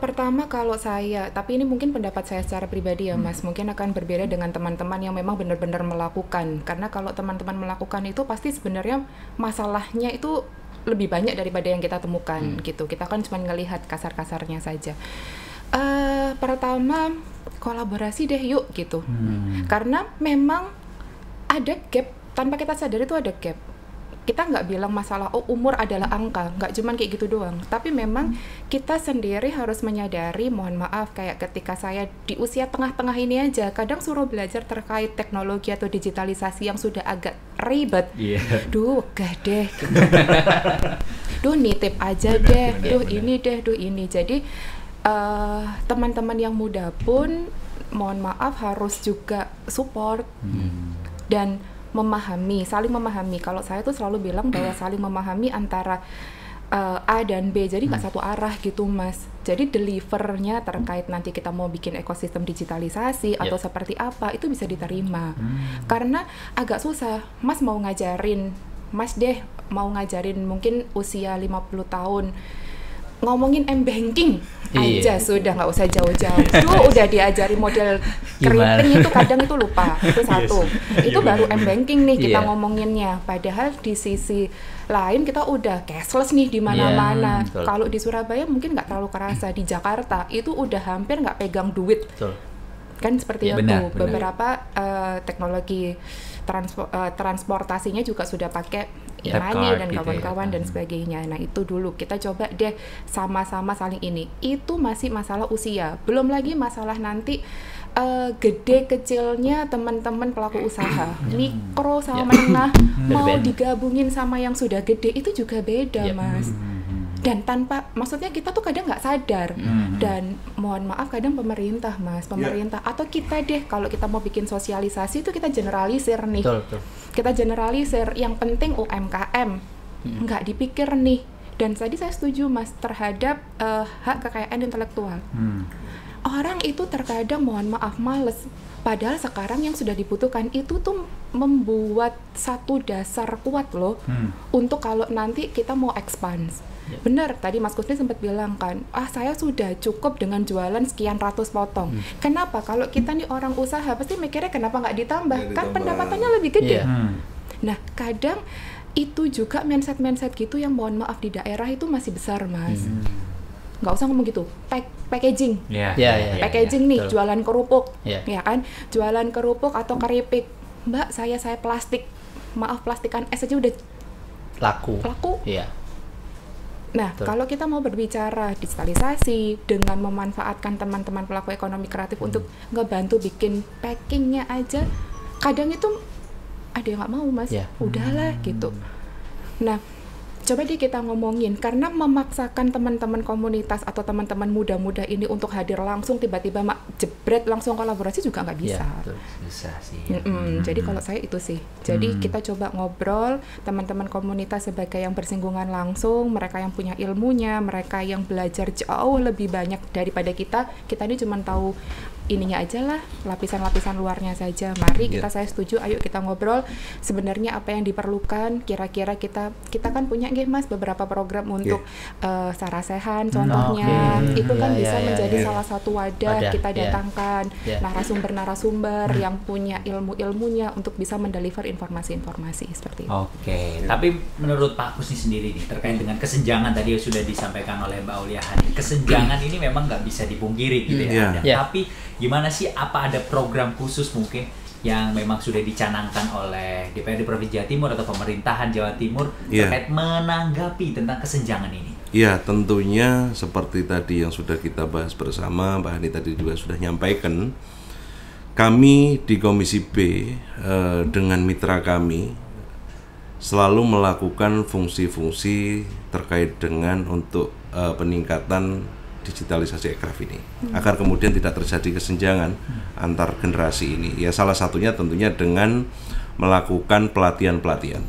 Pertama kalau saya, tapi ini mungkin pendapat saya secara pribadi ya Mas, mungkin akan berbeda dengan teman-teman yang memang benar-benar melakukan. Karena kalau teman-teman melakukan itu pasti sebenarnya masalahnya itu lebih banyak daripada yang kita temukan gitu. Kita kan cuma ngelihat kasar-kasarnya saja. Pertama kolaborasi deh yuk gitu. Karena memang ada gap, tanpa kita sadari itu ada gap. Kita nggak bilang masalah umur adalah angka, nggak cuman kayak gitu doang, tapi memang kita sendiri harus menyadari, mohon maaf, kayak ketika saya di usia tengah-tengah ini aja kadang suruh belajar terkait teknologi atau digitalisasi yang sudah agak ribet, duh gah deh gitu. Duh nitip aja deh, duh ini. Jadi teman-teman yang muda pun mohon maaf harus juga support dan saling memahami. Kalau saya tuh selalu bilang bahwa saling memahami antara A dan B, jadi nggak satu arah gitu Mas. Jadi delivernya terkait nanti kita mau bikin ekosistem digitalisasi atau seperti apa, itu bisa diterima. Karena agak susah, Mas mau ngajarin mungkin usia 50 tahun ngomongin m-banking aja sudah, nggak usah jauh-jauh. Tuh udah diajari model keriting itu kadang itu lupa. Itu satu. Itu baru m-banking nih kita ngomonginnya. Padahal di sisi lain kita udah cashless nih di mana-mana. Kalau di Surabaya mungkin nggak terlalu kerasa. Di Jakarta itu udah hampir nggak pegang duit. Kan seperti itu. Beberapa teknologi transportasinya juga sudah pakai e-money dan kawan-kawan dan sebagainya. Nah itu dulu kita coba deh sama-sama saling ini. Itu masih masalah usia. Belum lagi masalah nanti gede kecilnya teman-teman pelaku usaha. Mikro sama menengah mau digabungin sama yang sudah gede itu juga beda Mas. Dan maksudnya kita tuh kadang nggak sadar. Dan mohon maaf kadang pemerintah atau kita deh kalau kita mau bikin sosialisasi itu kita generalisir nih. Kita generalisir, yang penting UMKM nggak dipikir nih. Dan tadi saya setuju Mas terhadap hak kekayaan intelektual. Orang itu terkadang mohon maaf males. Padahal sekarang yang sudah dibutuhkan itu tuh membuat satu dasar kuat loh untuk kalau nanti kita mau expand. Benar, tadi Mas Kusni sempat bilang kan, saya sudah cukup dengan jualan sekian ratus potong. Kenapa? Kalau kita nih orang usaha pasti mikirnya kenapa nggak ditambah? Kan pendapatannya lebih gede. Nah, kadang itu juga mindset gitu yang mohon maaf di daerah itu masih besar Mas. Nggak usah ngomong gitu, packaging. Packaging nih, jualan kerupuk, ya kan? Jualan kerupuk atau keripik. Mbak, saya plastik. Maaf, plastikan es aja udah laku. Nah, kalau kita mau berbicara digitalisasi dengan memanfaatkan teman-teman pelaku ekonomi kreatif untuk ngebantu bikin packingnya aja, kadang itu ada yang nggak mau Mas, udahlah gitu. Nah, coba deh kita ngomongin, karena memaksakan teman-teman komunitas atau teman-teman muda-muda ini untuk hadir langsung tiba-tiba jebret langsung kolaborasi juga nggak bisa. Bisa sih. Jadi kalau saya itu sih. Jadi kita coba ngobrol teman-teman komunitas sebagai yang bersinggungan langsung, mereka yang punya ilmunya, mereka yang belajar jauh lebih banyak daripada kita. Kita ini cuma tahu ininya aja lah, lapisan-lapisan luarnya saja. Mari saya setuju, ayo kita ngobrol sebenarnya apa yang diperlukan. Kira-kira kita kan punya Mas beberapa program untuk Sarasehan contohnya. Itu kan bisa menjadi salah satu wadah kita datangkan narasumber-narasumber yang punya ilmu-ilmunya untuk bisa mendeliver informasi-informasi seperti itu. Oke, tapi menurut Pak Kusni sendiri nih terkait dengan kesenjangan tadi yang sudah disampaikan oleh Mbak Auliahani, kesenjangan ini memang nggak bisa dipungkiri gitu ya. Tapi gimana sih, apa ada program khusus mungkin yang memang sudah dicanangkan oleh DPRD Provinsi Jawa Timur atau pemerintahan Jawa Timur terkait menanggapi tentang kesenjangan ini? Ya, tentunya seperti tadi yang sudah kita bahas bersama, Mbak Hani tadi juga sudah nyampaikan, kami di Komisi B dengan mitra kami selalu melakukan fungsi-fungsi terkait dengan untuk peningkatan digitalisasi ekraf ini agar kemudian tidak terjadi kesenjangan antar generasi ini. Ya, salah satunya tentunya dengan melakukan pelatihan-pelatihan.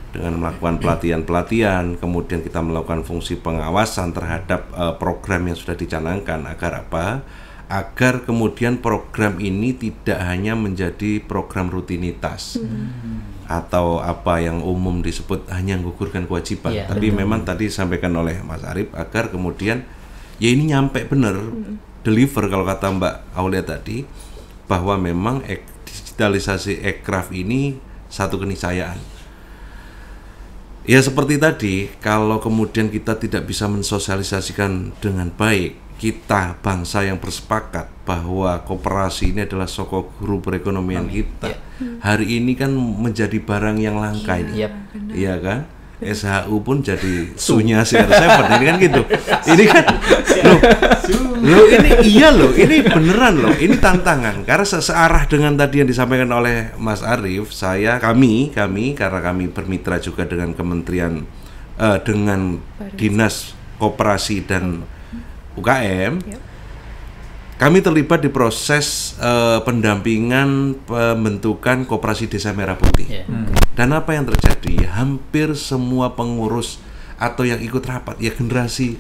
Dengan melakukan pelatihan-pelatihan, kemudian kita melakukan fungsi pengawasan terhadap program yang sudah dicanangkan. Agar apa? Agar kemudian program ini tidak hanya menjadi program rutinitas atau apa yang umum disebut hanya menggugurkan kewajiban. Tapi memang tadi disampaikan oleh Mas Arif, agar kemudian ya ini nyampe bener, deliver kalau kata Mbak Aulia tadi, bahwa memang digitalisasi ekraf ini satu keniscayaan. Ya seperti tadi, kalau kemudian kita tidak bisa mensosialisasikan dengan baik, kita bangsa yang bersepakat bahwa koperasi ini adalah sokok guru perekonomian kita, hari ini kan menjadi barang yang langka ini, iya kan? SHU pun jadi sunya CR7 ini kan gitu. Ini kan loh ini iya loh, ini beneran loh, ini tantangan karena searah dengan tadi yang disampaikan oleh Mas Arif. Kami karena kami bermitra juga dengan kementerian dengan Dinas Koperasi dan UKM. Kami terlibat di proses pendampingan pembentukan Koperasi Desa Merah Putih. Dan apa yang terjadi? Hampir semua pengurus atau yang ikut rapat ya generasi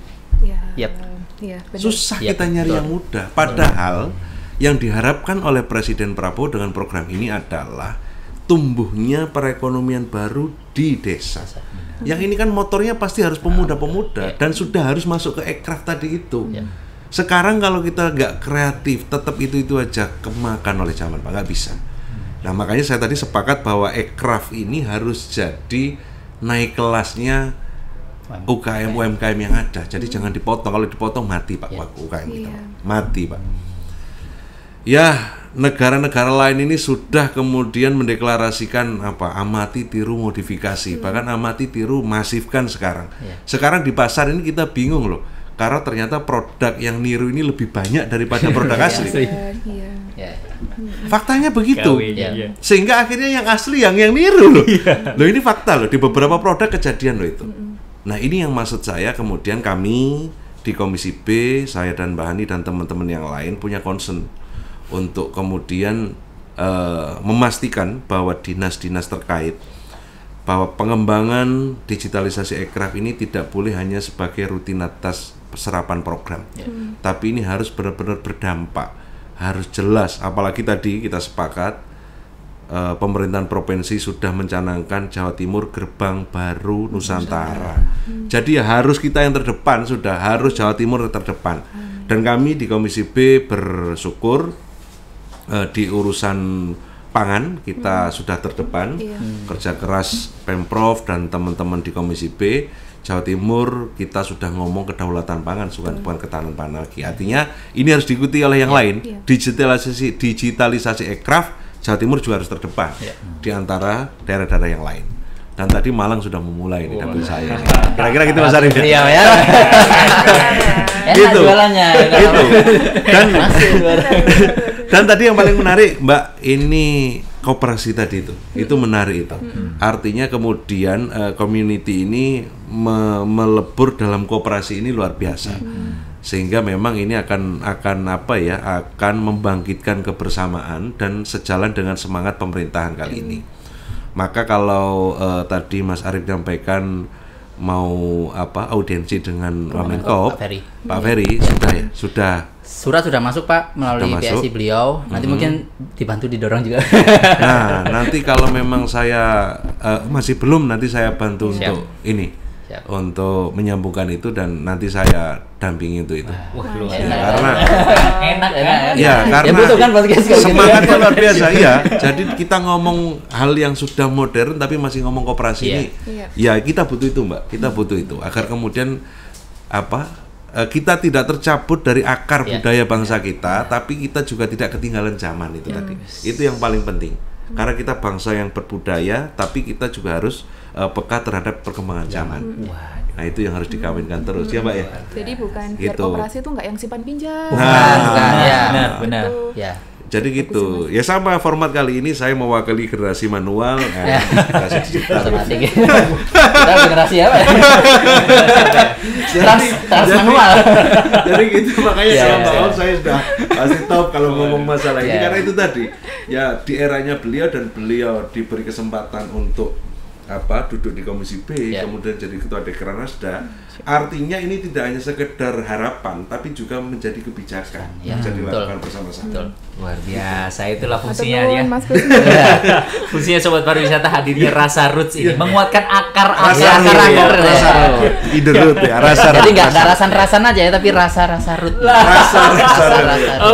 susah kita nyari yang muda. Padahal yang diharapkan oleh Presiden Prabowo dengan program ini adalah tumbuhnya perekonomian baru di desa. Yang ini kan motornya pasti harus pemuda-pemuda dan sudah harus masuk ke ekraf tadi itu. Sekarang kalau kita nggak kreatif, tetap itu aja kemakan oleh zaman, Pak, nggak bisa. Nah makanya saya tadi sepakat bahwa ekraf ini harus jadi naik kelasnya UKM-UMKM yang ada. Jadi jangan dipotong, kalau dipotong mati Pak, UKM kita mati Pak. Ya, negara-negara lain ini sudah kemudian mendeklarasikan amati, tiru, modifikasi, bahkan amati, tiru, masifkan sekarang. Sekarang di pasar ini kita bingung loh. Karena ternyata produk yang niru ini lebih banyak daripada produk asli. Faktanya begitu. Sehingga akhirnya yang asli yang niru loh. Loh ini fakta loh, di beberapa produk kejadian loh itu. Nah ini yang maksud saya, kemudian kami di Komisi B, saya dan Mbak Hani dan teman-teman yang lain punya concern untuk kemudian memastikan bahwa dinas-dinas terkait bahwa pengembangan digitalisasi ekraf ini tidak boleh hanya sebagai rutinitas serapan program, tapi ini harus benar-benar berdampak, harus jelas. Apalagi tadi kita sepakat pemerintahan provinsi sudah mencanangkan Jawa Timur gerbang baru Nusantara. Jadi ya harus kita yang terdepan, sudah harus Jawa Timur yang terdepan. Dan kami di Komisi B bersyukur di urusan pangan kita sudah terdepan. Kerja keras Pemprov dan teman-teman di Komisi B Jawa Timur kita sudah ngomong kedaulatan pangan, bukan ketahanan pangan lagi. Artinya ini harus diikuti oleh yang lain. Digitalisasi ekraf, Jawa Timur juga harus terdepan di antara daerah-daerah yang lain. Dan tadi Malang sudah memulai nih dapil saya. Kira-kira gitu Mas Arif. Iya ya. Gitu. Gitu. Dan tadi yang paling menarik Mbak, ini koperasi tadi itu menarik itu. Artinya kemudian community ini melebur dalam koperasi ini luar biasa. Sehingga memang ini akan membangkitkan kebersamaan dan sejalan dengan semangat pemerintahan kali ini. Maka kalau tadi Mas Arif menyampaikan mau audiensi dengan Wamenkop, Pak Ferry sudah ya, surat sudah masuk Pak melalui PSI beliau. Nanti mungkin dibantu didorong juga. Nah, nanti kalau memang saya masih belum, nanti saya bantu untuk ini. Untuk menyambungkan itu dan nanti saya dampingi untuk itu. Wah, luar ya, enak ya, karena butuh kan semangatnya luar biasa ya. Jadi kita ngomong hal yang sudah modern tapi masih ngomong koperasi ini. Ya, kita butuh itu, Mbak. Kita butuh itu agar kemudian kita tidak tercabut dari akar budaya bangsa kita, tapi kita juga tidak ketinggalan zaman itu tadi. Itu yang paling penting. Karena kita bangsa yang berbudaya, tapi kita juga harus peka terhadap perkembangan zaman. Nah, itu yang harus dikawinkan terus ya, Mbak ya. Jadi bukan biar koperasi itu nggak yang simpan pinjam. Benar. Ya. Jadi gitu. Ya sama format kali ini saya mewakili generasi manual. Generasi digital. Kita generasi apa ya? Trans manual. Jadi gitu, makanya selama tahun saya sudah pasti tahu kalau ngomong masalah ini karena itu tadi. Ya di eranya beliau dan beliau diberi kesempatan untuk duduk di Komisi B, kemudian jadi ketua Dekranasda. Artinya ini tidak hanya sekedar harapan, tapi juga menjadi kebijakan yang bisa dilakukan bersama-sama. Luar biasa, itulah fungsinya ya. Fungsinya Sobat Pariwisata hadirnya Rasa Roots ini, menguatkan akar. Ide root ya, rasa. Jadi nggak rasan-rasan aja ya, tapi rasa root.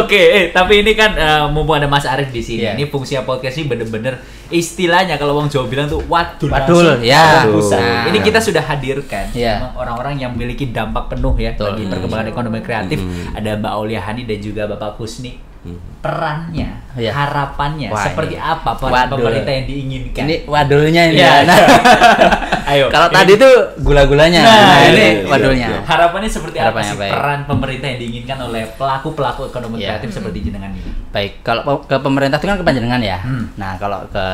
Oke, tapi ini kan mumpung ada Mas Arief di sini, ini fungsinya podcast ini bener-bener istilahnya kalau Wong Jawa bilang tuh wadul ya. Ini kita sudah hadirkan orang-orang yang memiliki dampak penuh ya bagi perkembangan ekonomi kreatif. Ada Mbak Aulia Hani dan juga Bapak Kusni. Perannya, harapannya seperti apa peran pemerintah yang diinginkan? Ini wadulnya ini. Ayo. Kalau tadi itu gula-gulanya. Ini wadulnya. Harapannya seperti apa sih peran pemerintah yang diinginkan oleh pelaku-pelaku ekonomi kreatif seperti jenengan ini? Baik, kalau ke pemerintah itu kan ke panjenengan ya. Nah, kalau ke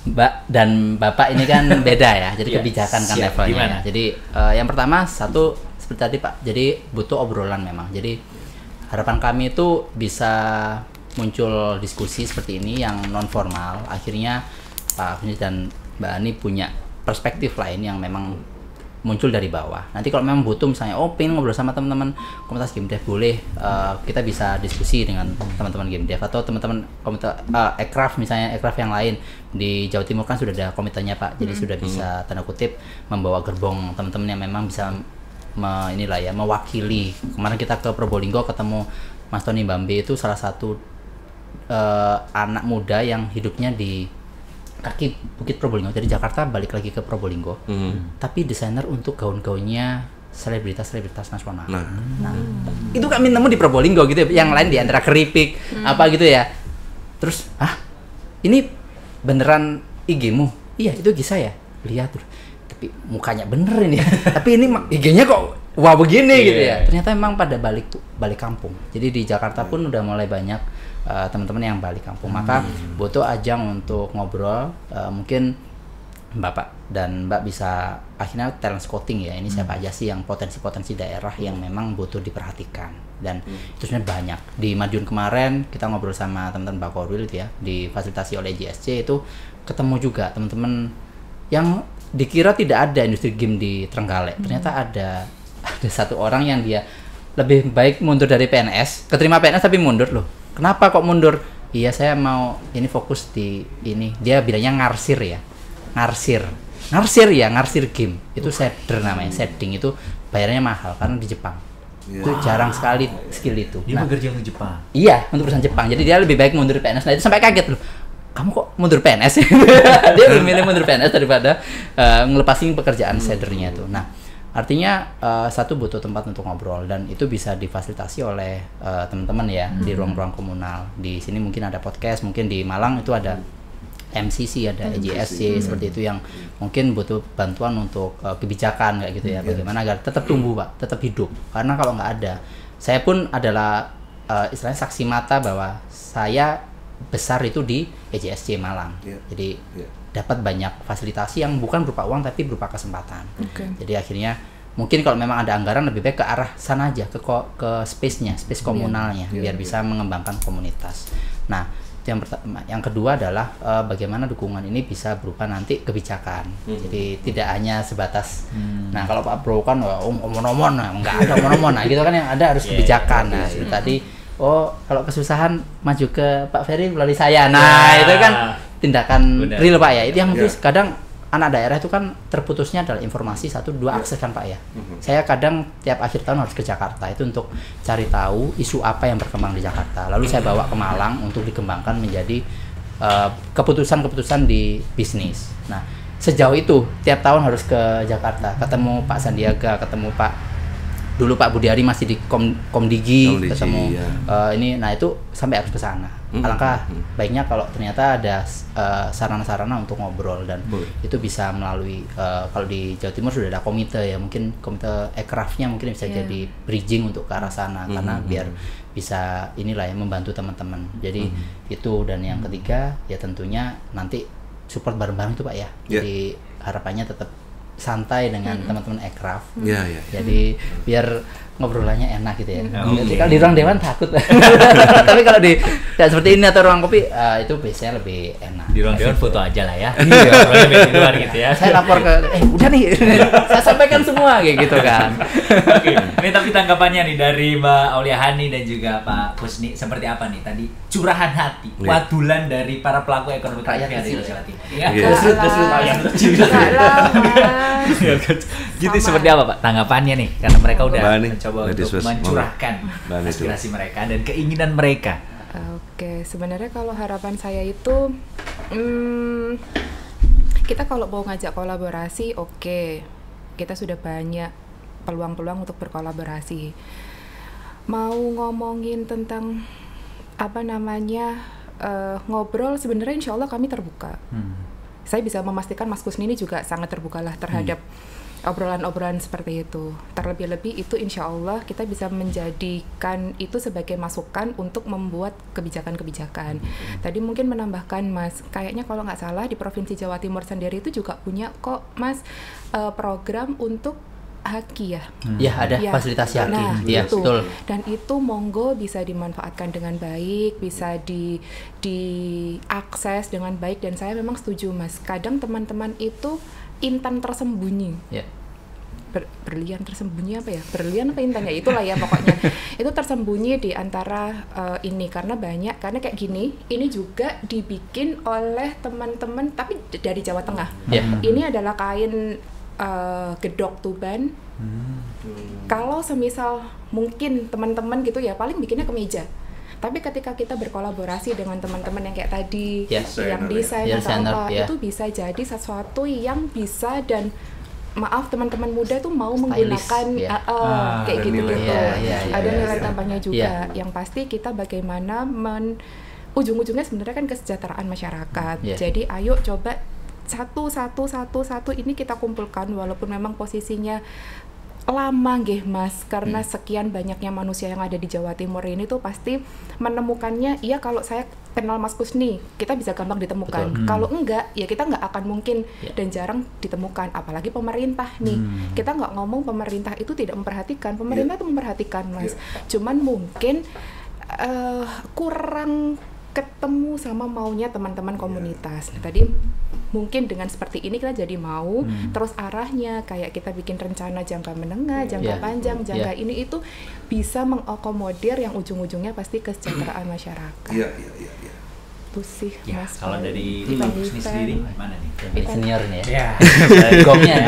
Mbak dan Bapak ini kan beda ya. Jadi kebijakan kan levelnya. Gimana? Jadi yang pertama seperti tadi Pak. Jadi butuh obrolan memang. Jadi harapan kami itu bisa muncul diskusi seperti ini yang non formal. Akhirnya Pak Kusni dan Mbak Ani punya perspektif lain yang memang muncul dari bawah. Nanti kalau memang butuh misalnya pengen ngobrol sama teman-teman komunitas game dev, boleh kita bisa diskusi dengan teman-teman game dev atau teman-teman komunitas aircraft misalnya, aircraft yang lain di Jawa Timur kan sudah ada komitenya Pak. Jadi sudah bisa tanda kutip membawa gerbong teman-teman yang memang bisa mewakili. Kemarin kita ke Probolinggo ketemu Mas Tony Bambe, itu salah satu anak muda yang hidupnya di kaki Bukit Probolinggo, dari Jakarta balik lagi ke Probolinggo, tapi desainer untuk gaun-gaunnya selebritas nasional. Nah, itu kami nemu di Probolinggo gitu ya. Yang lain di antara keripik apa gitu ya. Terus, ini beneran IG-mu? Iya, itu IG saya. Lihat terus. Tapi mukanya bener ini. Tapi ini IG-nya kok wah begini gitu ya. Ternyata memang pada balik kampung. Jadi di Jakarta pun udah mulai banyak teman-teman yang balik kampung. Maka butuh ajang untuk ngobrol. Mungkin Bapak dan Mbak bisa akhirnya talent scouting ya. Ini siapa aja sih yang potensi-potensi daerah yang memang butuh diperhatikan. Dan itu sebenarnya banyak. Di Madiun kemarin kita ngobrol sama teman-teman Mbak Korwil gitu ya, difasilitasi oleh JSC, itu ketemu juga teman-teman yang dikira tidak ada industri game di Trenggalek. Ternyata ada satu orang yang dia lebih baik mundur dari PNS, keterima PNS tapi mundur loh. Kenapa kok mundur? Iya, saya mau ini fokus di ini. Dia bilangnya ngarsir game. Itu shader namanya. Shading itu bayarnya mahal karena di Jepang. Itu jarang sekali skill itu. Dia bekerja untuk Jepang. Iya, untuk perusahaan Jepang. Jadi dia lebih baik mundur dari PNS. Nah, itu sampai kaget loh. Kamu kok mundur PNS? Dia memilih mundur PNS daripada ngelepasin pekerjaan shadernya itu. Nah, artinya satu butuh tempat untuk ngobrol, dan itu bisa difasilitasi oleh teman-teman ya di ruang-ruang komunal. Di sini mungkin ada podcast, mungkin di Malang itu ada MCC, ada EJSC seperti itu yang mungkin butuh bantuan untuk kebijakan kayak gitu ya. Bagaimana agar tetap tumbuh Pak, tetap hidup. Karena kalau nggak ada, saya pun adalah istilahnya saksi mata bahwa saya besar itu di EJSC Malang. Jadi dapat banyak fasilitasi yang bukan berupa uang tapi berupa kesempatan. Jadi akhirnya mungkin kalau memang ada anggaran lebih baik ke arah sana aja, ke space komunalnya biar bisa mengembangkan komunitas. Nah, yang pertama. Yang kedua adalah bagaimana dukungan ini bisa berupa nanti kebijakan. Jadi tidak hanya sebatas nah kalau Pak Bro kan omon-omon, nah, nggak ada omon-omon, nah gitu kan, yang ada harus kebijakan. Nah itu tadi kalau kesusahan maju ke Pak Ferry melalui saya, nah itu kan tindakan real Pak ya. Itu yang kadang anak daerah itu kan terputusnya adalah informasi 1, 2 akses kan Pak ya. Saya kadang tiap akhir tahun harus ke Jakarta itu untuk cari tahu isu apa yang berkembang di Jakarta. Lalu saya bawa ke Malang untuk dikembangkan menjadi keputusan-keputusan di bisnis. Nah sejauh itu tiap tahun harus ke Jakarta, ketemu Pak Sandiaga, ketemu dulu Pak Budiari masih di Komdigi, ketemu ini, nah itu sampai harus ke sana. Alangkah baiknya kalau ternyata ada sarana-sarana untuk ngobrol, dan itu bisa melalui kalau di Jawa Timur sudah ada komite ya, mungkin komite ekrafnya mungkin bisa jadi bridging untuk ke arah sana, karena biar bisa inilah ya membantu teman-teman. Jadi itu, dan yang ketiga ya tentunya nanti support bareng-bareng itu Pak ya. Jadi harapannya tetap santai dengan teman-teman ekraf. Jadi biar ngobrolannya enak gitu ya. Jadi kalau di ruang dewan takut. Tapi kalau di seperti ini atau ruang kopi itu biasanya lebih enak. Di ruang dewan foto aja lah ya. Iya, di luar gitu ya. Saya lapor ke udah nih. Saya sampaikan semua kayak gitu kan. Oke. Ini tapi tanggapannya nih dari Mbak Aulia Hani dan juga Pak Kusni seperti apa nih tadi curahan hati, wadulan dari para pelaku ekonomi rakyat di Jawa Timur. Gitu seperti apa Pak tanggapannya nih, karena mereka udah mencoba untuk mencurahkan aspirasi mereka dan keinginan mereka. Oke, sebenarnya kalau harapan saya itu kita kalau mau ngajak kolaborasi, oke, kita sudah banyak peluang-peluang untuk berkolaborasi. Mau ngomongin tentang apa namanya ngobrol, sebenarnya insya Allah kami terbuka. Saya bisa memastikan Mas Kusni ini juga sangat terbukalah terhadap obrolan-obrolan seperti itu. Terlebih-lebih itu insya Allah kita bisa menjadikan itu sebagai masukan untuk membuat kebijakan-kebijakan. Tadi mungkin menambahkan Mas, kayaknya kalau nggak salah di Provinsi Jawa Timur sendiri itu juga punya kok Mas program untuk haki ya. Ya ada fasilitas haki. Nah, ya, itu. Betul. Dan itu monggo bisa dimanfaatkan dengan baik, bisa diakses dengan baik, dan saya memang setuju Mas. Kadang teman-teman itu intan tersembunyi. Berlian tersembunyi apa ya? Berlian apa intan ya? Itulah ya pokoknya. Itu tersembunyi di antara ini, karena kayak gini, ini juga dibikin oleh teman-teman tapi dari Jawa Tengah. Ini adalah kain gedok Tuban. Kalau semisal mungkin teman-teman gitu ya paling bikinnya kemeja. Tapi ketika kita berkolaborasi dengan teman-teman yang kayak tadi, yang desain atau apa, itu bisa jadi sesuatu yang bisa, dan maaf teman-teman muda tuh mau menggunakan kayak gitu-gitu. Ada nilai tambahnya juga. Yang pasti kita bagaimana ujung-ujungnya sebenarnya kan kesejahteraan masyarakat. Jadi ayo coba satu ini kita kumpulkan, walaupun memang posisinya lama nggih Mas, karena sekian banyaknya manusia yang ada di Jawa Timur ini tuh pasti menemukannya, iya kalau saya kenal Mas Kusni kita bisa gampang ditemukan. Kalau enggak ya kita nggak akan mungkin dan jarang ditemukan, apalagi pemerintah nih. Kita nggak ngomong pemerintah itu tidak memperhatikan, pemerintah itu memperhatikan Mas, cuman mungkin kurang ketemu sama maunya teman-teman komunitas. Tadi mungkin dengan seperti ini kita jadi mau, terus arahnya kayak kita bikin rencana jangka menengah, jangka panjang, jangka ini itu bisa mengakomodir yang ujung-ujungnya pasti kesejahteraan masyarakat. Itu sih Mas. Kalau dari Pak Kusni sendiri gimana nih? Senior nih ya. Gongnya.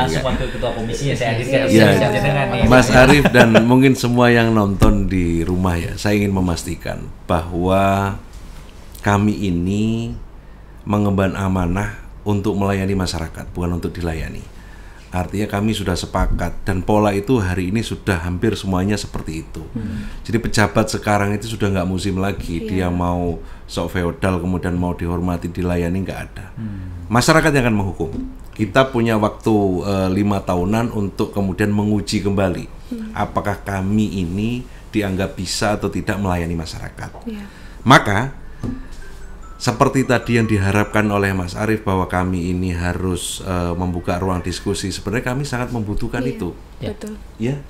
Langsung waktu ketua komisinya saya hadirkan. Mas Arif dan mungkin semua yang nonton di rumah ya, saya ingin memastikan bahwa kami ini mengemban amanah untuk melayani masyarakat, bukan untuk dilayani. Artinya kami sudah sepakat, dan pola itu hari ini sudah hampir semuanya seperti itu. Jadi pejabat sekarang itu sudah nggak musim lagi, dia mau sok feodal kemudian mau dihormati, dilayani, nggak ada. Masyarakat yang akan menghukum. Kita punya waktu 5 tahunan untuk kemudian menguji kembali apakah kami ini dianggap bisa atau tidak melayani masyarakat. Maka seperti tadi yang diharapkan oleh Mas Arif bahwa kami ini harus membuka ruang diskusi, sebenarnya kami sangat membutuhkan itu. Betul.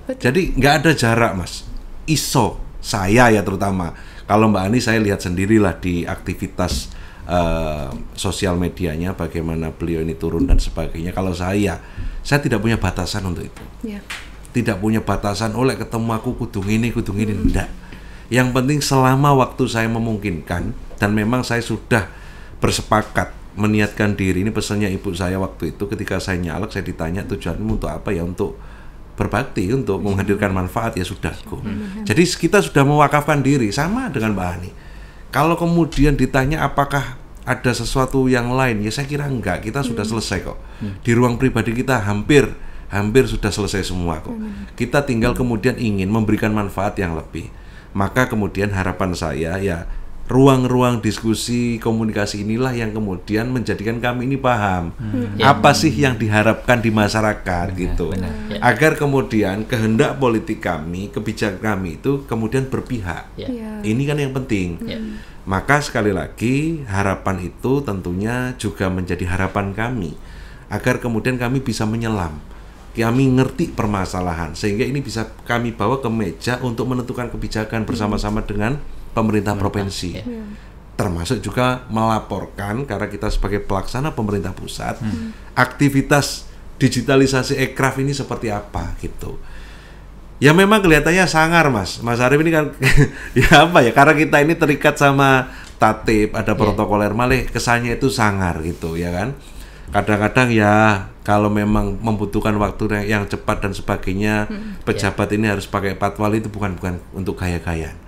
Jadi nggak ada jarak Mas. ISO saya ya terutama Kalau Mbak Ani saya lihat sendirilah di aktivitas sosial medianya bagaimana beliau ini turun dan sebagainya. Kalau saya tidak punya batasan untuk itu. Yeah. Tidak punya batasan, oleh ketemu aku kudu ini, enggak. Yang penting selama waktu saya memungkinkan dan memang saya sudah bersepakat meniatkan diri. Ini pesannya ibu saya waktu itu ketika saya nyalek, saya ditanya tujuanmu untuk apa, ya untuk berbakti, untuk menghadirkan manfaat, ya sudah. Jadi kita sudah mewakafkan diri, sama dengan Mbak Ani. Kalau kemudian ditanya apakah ada sesuatu yang lain, ya saya kira enggak, kita sudah selesai kok. Di ruang pribadi kita hampir sudah selesai semua kok. Kita tinggal kemudian ingin memberikan manfaat yang lebih. Maka kemudian harapan saya ya ruang-ruang diskusi, komunikasi inilah yang kemudian menjadikan kami ini paham apa sih yang diharapkan di masyarakat gitu. Agar kemudian kehendak politik kami, kebijakan kami itu kemudian berpihak. Ini kan yang penting. Maka sekali lagi harapan itu tentunya juga menjadi harapan kami agar kemudian kami bisa menyelam. Kami ngerti permasalahan sehingga ini bisa kami bawa ke meja untuk menentukan kebijakan bersama-sama dengan pemerintah provinsi, termasuk juga melaporkan karena kita sebagai pelaksana pemerintah pusat aktivitas digitalisasi ekraf ini seperti apa gitu. Ya memang kelihatannya sangar Mas Arif ini kan ya apa ya, karena kita ini terikat sama tatib, ada protokoler, malah kesannya itu sangar gitu ya kan. Kadang-kadang ya kalau memang membutuhkan waktu yang cepat dan sebagainya, pejabat ini harus pakai patwal, itu bukan untuk gaya-gayaan.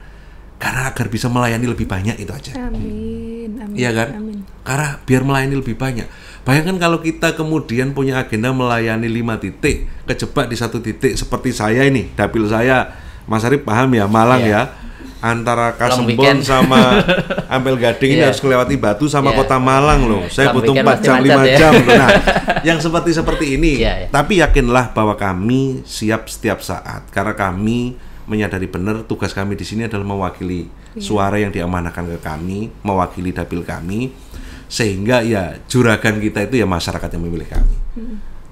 Karena agar bisa melayani lebih banyak, itu aja. Amin. Iya kan? Amin. Karena biar melayani lebih banyak. Bayangkan kalau kita kemudian punya agenda melayani 5 titik, kejebak di 1 titik seperti saya ini, dapil saya, Mas Arif paham ya, Malang ya. Antara Kasembon sama Ampel Gading ini harus melewati Batu sama Kota Malang loh. Saya butuh 4 jam, 5 jam loh. Nah, yang seperti ini. Tapi yakinlah bahwa kami siap setiap saat, karena kami menyadari benar tugas kami di sini adalah mewakili suara yang diamanahkan ke kami, mewakili dapil kami, sehingga ya juragan kita itu ya masyarakat yang memilih kami.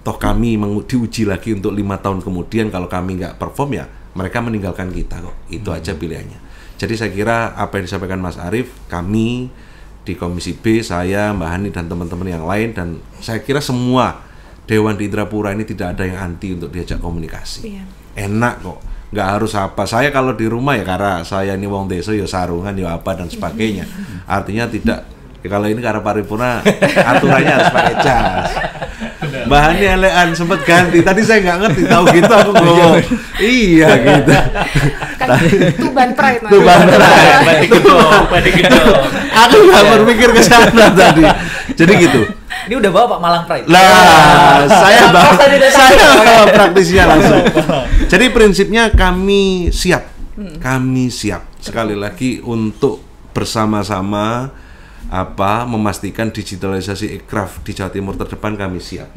Toh kami diuji lagi untuk 5 tahun kemudian, kalau kami nggak perform ya mereka meninggalkan kita kok. Itu aja pilihannya. Jadi saya kira apa yang disampaikan Mas Arif, kami di Komisi B, saya, Mbak Hani dan teman-teman yang lain, dan saya kira semua Dewan di Indrapura ini tidak ada yang anti untuk diajak komunikasi. Enak kok, nggak harus apa. Saya kalau di rumah ya karena saya ini wong desa ya sarungan ya apa dan sebagainya. Artinya tidak, kalau ini karena paripurna aturannya harus pakai jas. Mbak Hani elean sempat ganti. Tadi saya nggak ngerti, tahu gitu aku ngomong iya gitu. Kan Tuban Pride. Tuban Pride. Aku nggak berpikir ke sana tadi. Jadi gitu. Ini udah bawa Pak Malang Pride. Lah, saya bawa praktisinya langsung. Jadi prinsipnya kami siap. Kami siap sekali lagi untuk bersama-sama memastikan digitalisasi ekraf di Jawa Timur terdepan. Kami siap.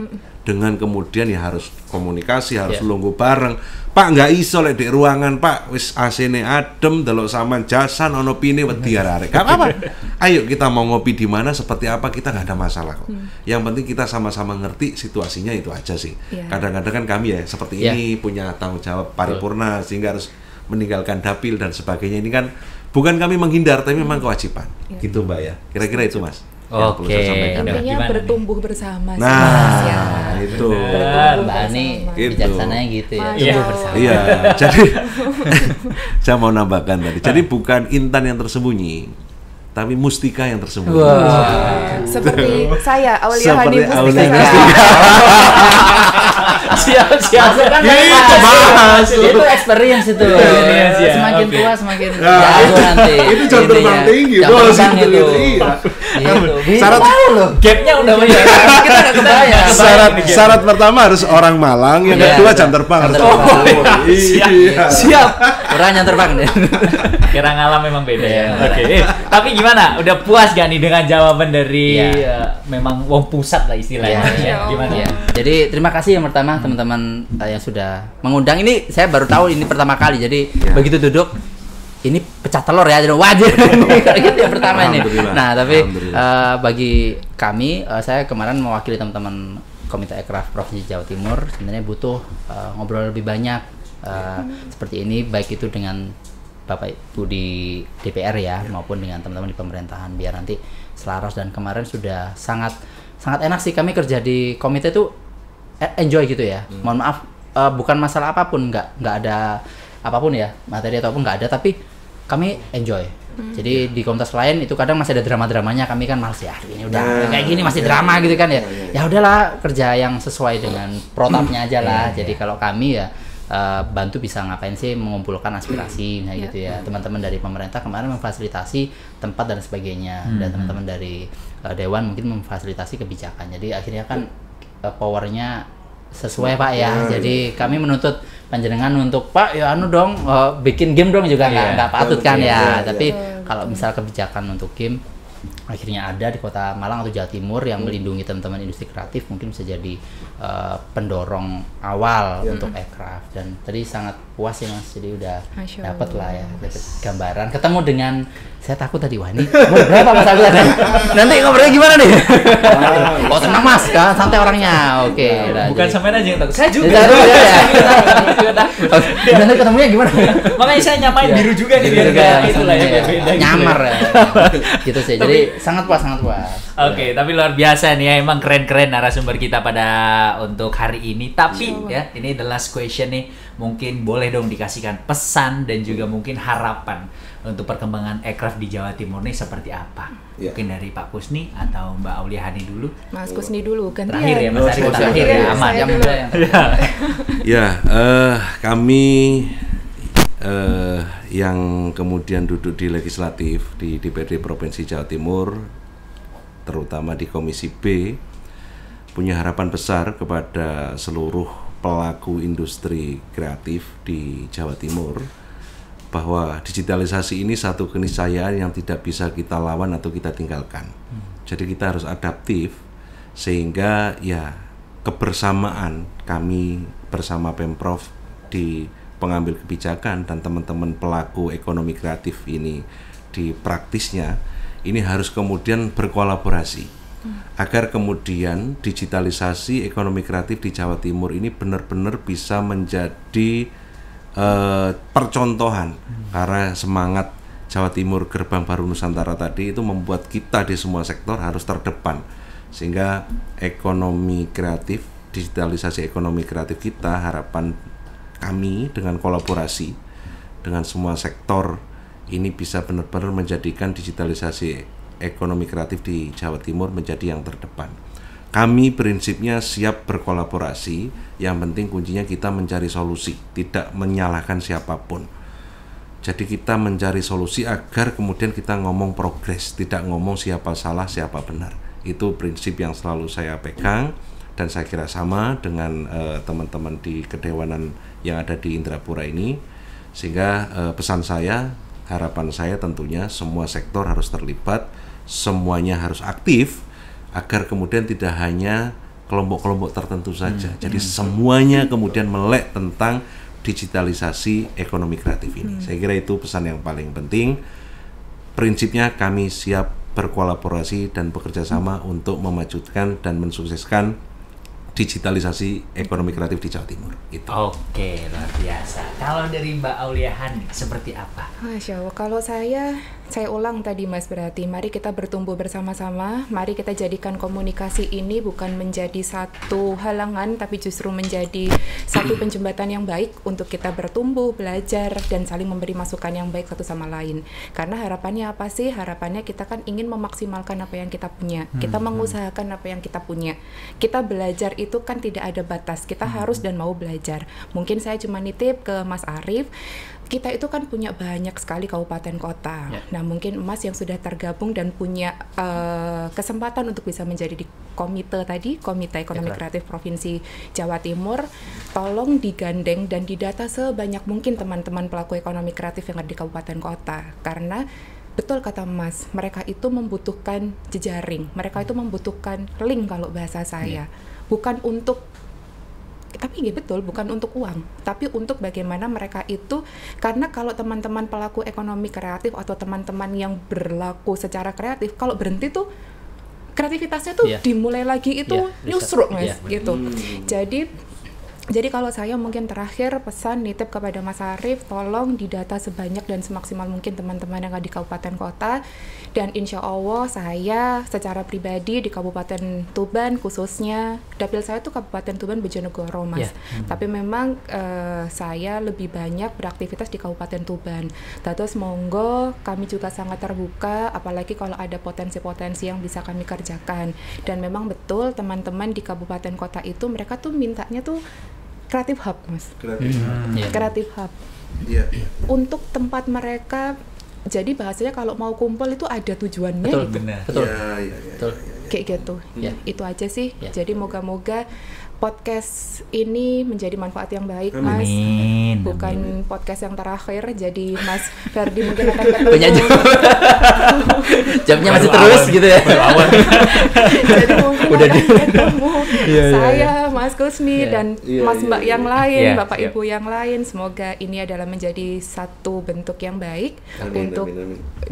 Dengan kemudian ya harus komunikasi, harus lungguh bareng. Pak nggak iso lek di ruangan, Pak wis AC-ne adem, delok saman jasan ono pine wedi arek. Gak apa-apa. Ayo kita mau ngopi di mana, seperti apa, kita nggak ada masalah kok. Yang penting kita sama-sama ngerti situasinya, itu aja sih. Kadang-kadang kan kami ya seperti ini punya tanggung jawab paripurna sehingga harus meninggalkan dapil dan sebagainya. Ini kan bukan kami menghindar, tapi memang kewajiban. Gitu Mbak ya. Kira-kira itu Mas. Oke. Intinya bertumbuh bersama. Nah, itu. Mbak Ani bijaksananya gitu ya. Tumbuh bersama. Iya. Jadi saya mau nambahkan tadi. Jadi bukan intan yang tersembunyi, tapi mustika yang tersembunyi. Seperti saya, Aulia Hani Mustika. Siap. Gitu, Mas. Itu experience itu. Semakin tua semakin jago nanti. Itu jam terbang tinggi, Bos. Syarat Gapnya udah banyak. Kita nggak kebayang. Syarat pertama harus orang Malang, yang kedua jam terbang harus orang Malang. Siap. Kurang yang terbang deh. Kira ngalam memang beda ya. Oke. Tapi gimana? Udah puas gak nih dengan jawaban dari memang wong pusat lah istilahnya ya? Gimana? Jadi terima kasih yang pertama teman-teman yang sudah mengundang. Ini saya baru tahu ini pertama kali. Jadi begitu duduk ini pecah telur ya, jadi wajib gitu yang pertama ini. Nah tapi bagi kami, saya kemarin mewakili teman-teman Komite Ekraf Provinsi Jawa Timur, sebenarnya butuh ngobrol lebih banyak seperti ini, baik itu dengan Bapak Ibu di DPR ya, maupun dengan teman-teman di pemerintahan biar nanti selaras. Dan kemarin sudah sangat enak sih kami kerja di komite itu, enjoy gitu ya. Mohon maaf, bukan masalah apapun, nggak ada apapun ya, materi ataupun nggak ada, tapi kami enjoy. Jadi di komunitas lain itu kadang masih ada drama-dramanya, kami kan males ya, ini udah kayak gini masih drama gitu kan ya. Ya udahlah, kerja yang sesuai dengan protapnya aja lah. Jadi kalau kami ya bantu bisa ngapain sih, mengumpulkan aspirasi gitu ya. Teman-teman dari pemerintah kemarin memfasilitasi tempat dan sebagainya, dan teman-teman dari dewan mungkin memfasilitasi kebijakan. Jadi akhirnya kan powernya sesuai Pak ya. Jadi kami menuntut panjenengan untuk Pak ya dong bikin game dong juga nggak patut kan ya. Tapi kalau misal kebijakan untuk game akhirnya ada di Kota Malang atau Jawa Timur yang melindungi teman-teman industri kreatif, mungkin bisa jadi pendorong awal untuk aircraft. Dan tadi sangat puas ya Mas, jadi udah dapat lah ya, dapat gambaran. Ketemu dengan, saya takut tadi, wah ini umur berapa Mas aku tadi? Nanti ngobrolnya gimana nih? Oh tenang Mas, kan santai orangnya. Oke. Bukan sampai aja yang takut, saya juga. Nanti ketemunya gimana? Makanya saya nyamain biru juga nih, biar kayak itulah ya, beda. Nyamar ya. Gitu sih. Jadi sangat puas. Oke, tapi luar biasa nih ya, emang keren-keren narasumber kita pada untuk hari ini. Tapi ya, ini the last question nih, mungkin boleh dong dikasihkan pesan dan juga mungkin harapan untuk perkembangan aircraft di Jawa Timur nih seperti apa? Mungkin dari Pak Kusni atau Mbak Auliahani dulu. Mas Kusni dulu, gantian. Terakhir ya Mas Arif, terakhir ya, aman. Ya, kami yang kemudian duduk di legislatif di DPRD Provinsi Jawa Timur, terutama di Komisi B, punya harapan besar kepada seluruh pelaku industri kreatif di Jawa Timur, bahwa digitalisasi ini satu keniscayaan yang tidak bisa kita lawan atau kita tinggalkan. Jadi kita harus adaptif, sehingga ya kebersamaan kami bersama Pemprov di pengambil kebijakan dan teman-teman pelaku ekonomi kreatif ini di praktisnya, ini harus kemudian berkolaborasi agar kemudian digitalisasi ekonomi kreatif di Jawa Timur ini benar-benar bisa menjadi percontohan. Karena semangat Jawa Timur Gerbang Baru Nusantara tadi itu membuat kita di semua sektor harus terdepan, sehingga ekonomi kreatif, digitalisasi ekonomi kreatif kita, harapan kami dengan kolaborasi dengan semua sektor ini bisa benar-benar menjadikan digitalisasi ekonomi kreatif di Jawa Timur menjadi yang terdepan. Kami prinsipnya siap berkolaborasi, yang penting kuncinya kita mencari solusi, tidak menyalahkan siapapun. Jadi kita mencari solusi agar kemudian kita ngomong progres, tidak ngomong siapa salah, siapa benar. Itu prinsip yang selalu saya pegang, dan saya kira sama dengan teman-teman di kedewanan yang ada di Indrapura ini. Sehingga pesan saya, harapan saya tentunya semua sektor harus terlibat, semuanya harus aktif, agar kemudian tidak hanya kelompok-kelompok tertentu saja. Jadi semuanya kemudian melek tentang digitalisasi ekonomi kreatif ini. Saya kira itu pesan yang paling penting. Prinsipnya kami siap berkolaborasi dan bekerja sama untuk memajukan dan mensukseskan digitalisasi ekonomi kreatif di Jawa Timur. Gitu. Oke, luar biasa. Kalau dari Mbak Auliahani seperti apa? Masya Allah, kalau saya ulang tadi Mas, berarti mari kita bertumbuh bersama-sama, mari kita jadikan komunikasi ini bukan menjadi satu halangan, tapi justru menjadi satu penjembatan yang baik untuk kita bertumbuh, belajar, dan saling memberi masukan yang baik satu sama lain. Karena harapannya apa sih? Harapannya kita kan ingin memaksimalkan apa yang kita punya, kita mengusahakan apa yang kita punya. Kita belajar itu kan tidak ada batas, kita harus dan mau belajar. Mungkin saya cuma nitip ke Mas Arif, kita itu kan punya banyak sekali kabupaten kota. Nah, mungkin Mas yang sudah tergabung dan punya kesempatan untuk bisa menjadi di komite tadi, Komite Ekonomi Kreatif Provinsi Jawa Timur, tolong digandeng dan didata sebanyak mungkin teman-teman pelaku ekonomi kreatif yang ada di kabupaten kota. Karena betul kata Mas, mereka itu membutuhkan jejaring, mereka itu membutuhkan link kalau bahasa saya. Bukan untuk, tapi ya betul, bukan untuk uang, tapi untuk bagaimana mereka itu, karena kalau teman-teman pelaku ekonomi kreatif atau teman-teman yang berlaku secara kreatif, kalau berhenti tuh kreativitasnya tuh dimulai lagi itu nyusruk Mas, gitu. Jadi Jadi kalau saya mungkin terakhir pesan nitip kepada Mas Arif, tolong didata sebanyak dan semaksimal mungkin teman-teman yang ada di kabupaten kota. Dan insya Allah saya secara pribadi di Kabupaten Tuban khususnya, dapil saya tuh Kabupaten Tuban Bojonegoro, Mas. Tapi memang saya lebih banyak beraktivitas di Kabupaten Tuban. Terus monggo kami juga sangat terbuka, apalagi kalau ada potensi-potensi yang bisa kami kerjakan. Dan memang betul teman-teman di kabupaten kota itu mereka tuh mintanya tuh Creative Hub, Mas. Creative Hub. Untuk tempat mereka, jadi bahasanya kalau mau kumpul itu ada tujuannya. Betul, gitu. Benar. Betul. Betul. Kayak gitu. Itu aja sih. Jadi moga-moga podcast ini menjadi manfaat yang baik, Mas. Amin. Bukan podcast yang terakhir, jadi Mas Ferdi mungkin akan ketemu. Punya jamnya masih terus gitu ya. Jadi mungkin Udah akan ketemu saya, iya. Mas Kusni, dan Iya, Mbak yang lain, Iya, Bapak iya. Ibu yang lain. Semoga ini adalah menjadi satu bentuk yang baik untuk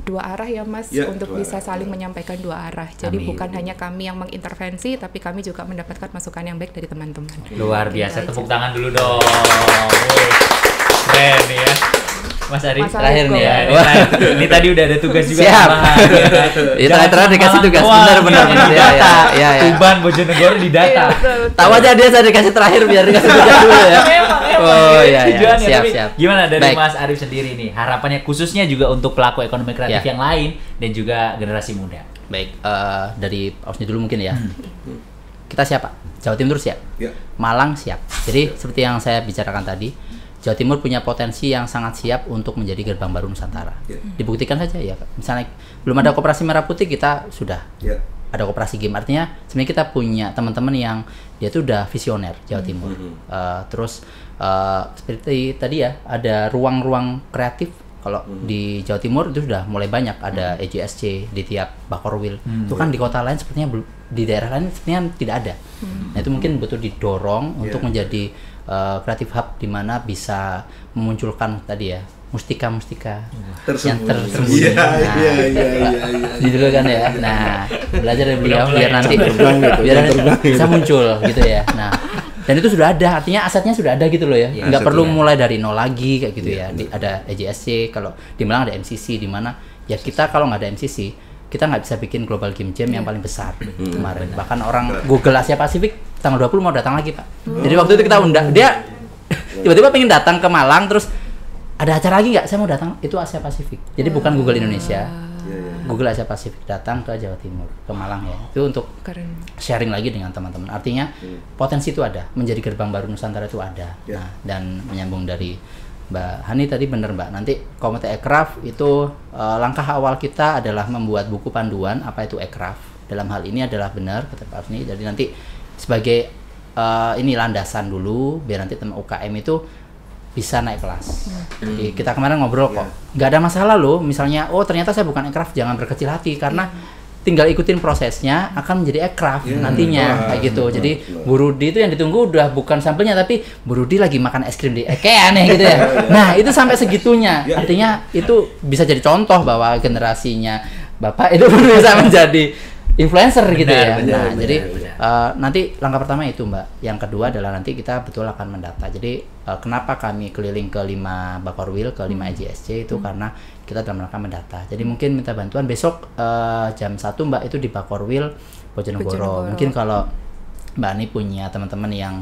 dua arah ya, Mas, Ya, untuk dua bisa arah. saling menyampaikan dua arah. Jadi Amin. bukan hanya kami yang mengintervensi, tapi kami juga mendapatkan masukan yang baik dari teman-teman. Luar biasa, Gitu tepuk aja. tangan dulu dong. Wih, keren nih ya. Mas Arif. Mas Terakhir Arif, nih go. ya. Ini tadi udah ada tugas juga. Siap. tambahan, ya kan? Itu Jangan terakhir cuma dikasih Malang tugas. doang, Benar-benar. yang Iya, didata. iya. Tuban, Bojonegoro didata. Tahu aja dia saya dikasih terakhir biar dikasih tugas dulu ya. Emang, Oh ini iya, iya. tujuannya. Siap, Tapi siap. Gimana dari Baik. Mas Arif sendiri nih? Harapannya khususnya juga untuk pelaku ekonomi kreatif Ya. yang lain dan juga generasi muda. Baik, dari Pak Usni dulu mungkin ya. Kita siapa? Jawa Timur siap. Ya. Malang siap. Jadi seperti yang saya bicarakan tadi, Jawa Timur punya potensi yang sangat siap untuk menjadi gerbang baru Nusantara. Ya. Dibuktikan saja ya. Misalnya belum ada Koperasi Merah Putih, kita sudah Ya. ada Koperasi Game. Artinya sebenarnya kita punya teman-teman yang dia tuh udah visioner Jawa Timur. Terus seperti tadi ya, ada ruang-ruang kreatif. Kalau di Jawa Timur itu sudah mulai banyak, ada EJSC di tiap Bakorwil. Itu kan di kota lain sepertinya di daerah lain sepertinya tidak ada. Nah itu mungkin betul didorong untuk menjadi creative hub di mana bisa memunculkan tadi ya mustika-mustika yang tersembunyi. Iya, Nah, iya, iya, iya, iya. gitu kan ya. Nah, belajar dari beliau Udah mulai biar nanti terbang gitu, biar nanti terbang gitu. bisa muncul gitu ya. Nah, dan itu sudah ada, artinya asetnya sudah ada gitu loh ya. Iya, Nggak aset perlu sudah. mulai dari nol lagi kayak gitu ya. Ada EJSC, kalau di Malang ada MCC, di mana ya kita kalau nggak ada MCC kita nggak bisa bikin global game jam yang paling besar kemarin. Bahkan orang Google Asia Pasifik tanggal 20 mau datang lagi, Pak. Jadi waktu itu kita undang dia tiba-tiba pengen datang ke Malang, terus ada acara lagi nggak? Saya mau datang. Itu Asia Pasifik. Jadi bukan Google Indonesia. Google Asia Pasifik datang ke Jawa Timur, ke Malang ya. Itu untuk Keren. sharing lagi dengan teman-teman. Artinya potensi itu ada, menjadi gerbang baru Nusantara itu ada. Ya. Nah, dan menyambung dari Mbak Hani tadi benar Mbak. Nanti Komite Ekraf itu langkah awal kita adalah membuat buku panduan apa itu Ekraf. Dalam hal ini adalah benar kata Pak Afni. Jadi nanti sebagai ini landasan dulu biar nanti teman UKM itu bisa naik kelas. Jadi kita kemarin ngobrol kok, nggak ada masalah loh. Misalnya, oh ternyata saya bukan Ekraf, jangan berkecil hati karena tinggal ikutin prosesnya akan menjadi Ekraf nantinya kayak gitu. Jadi Bu Rudi itu yang ditunggu udah bukan sampelnya, tapi Bu Rudi lagi makan es krim di kayak aneh gitu ya. Nah itu sampai segitunya. Artinya itu bisa jadi contoh bahwa generasinya Bapak itu bisa menjadi influencer gitu ya. Nah jadi nanti langkah pertama itu Mbak. Yang kedua adalah nanti kita betul akan mendata. Jadi kenapa kami keliling ke 5 Bakorwil, ke 5 EJSC itu karena kita dalam rangka mendata. Jadi mungkin minta bantuan besok jam 1 Mbak itu di Bakorwil Bojonegoro. Mungkin kalau Mbak Ani punya teman-teman yang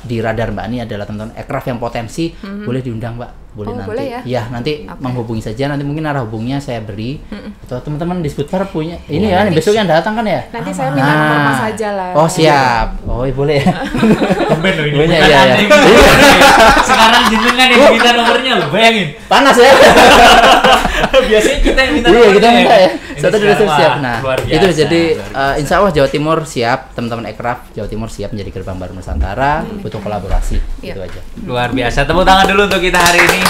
di radar Mbak Ani adalah teman-teman Ekraf yang potensi, boleh diundang Mbak. Boleh nanti. Boleh ya? Ya, nanti menghubungi saja. Nanti mungkin arah hubungnya saya beri. Atau teman-teman di Sputar punya. Ini ya, besok yang datang kan ya? Nanti saya minta nomor Mas aja lah. Oh, siap. Oh, boleh ya. Tumben loh ini. Punya, bukan iya, Anda iya. yang minta. Sekarang jenengan yang minta nomornya loh, bayangin. Panas ya. Biasanya kita yang minta Iya, nomornya. kita minta ya. Ini Satu dari sekarang, siap. wah, Nah, luar itu biasa, jadi luar biasa. insya Allah Jawa Timur siap, teman-teman Ekraf Jawa Timur siap menjadi gerbang baru Nusantara, butuh kolaborasi. Gitu aja. Luar biasa. Tepuk tangan dulu untuk kita hari ini.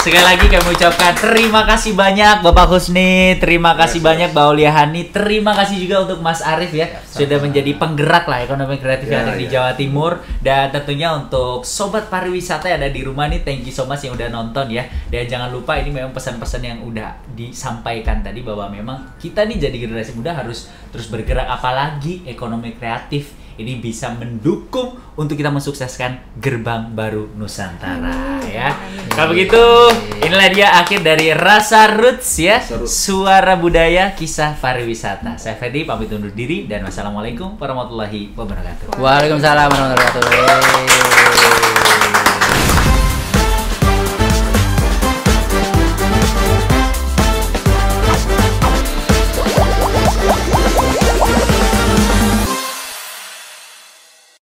Sekali lagi kami ucapkan terima kasih banyak Bapak Husni, terima kasih banyak Mbak Aulia Hani, terima kasih juga untuk Mas Arif ya, sudah menjadi penggerak lah ekonomi kreatif yang ada di Jawa Timur. Dan tentunya untuk sobat pariwisata yang ada di rumah nih, thank you so much yang udah nonton ya. Dan jangan lupa ini memang pesan-pesan yang udah disampaikan tadi bahwa memang kita nih jadi generasi muda harus terus bergerak, apalagi ekonomi kreatif ini bisa mendukung untuk kita mensukseskan Gerbang Baru Nusantara ya. Kalau begitu, inilah dia akhir dari Rasa Roots ya, Suara Budaya Kisah Pariwisata. Saya Ferdi pamit undur diri dan wassalamualaikum warahmatullahi wabarakatuh. Waalaikumsalam warahmatullahi wabarakatuh.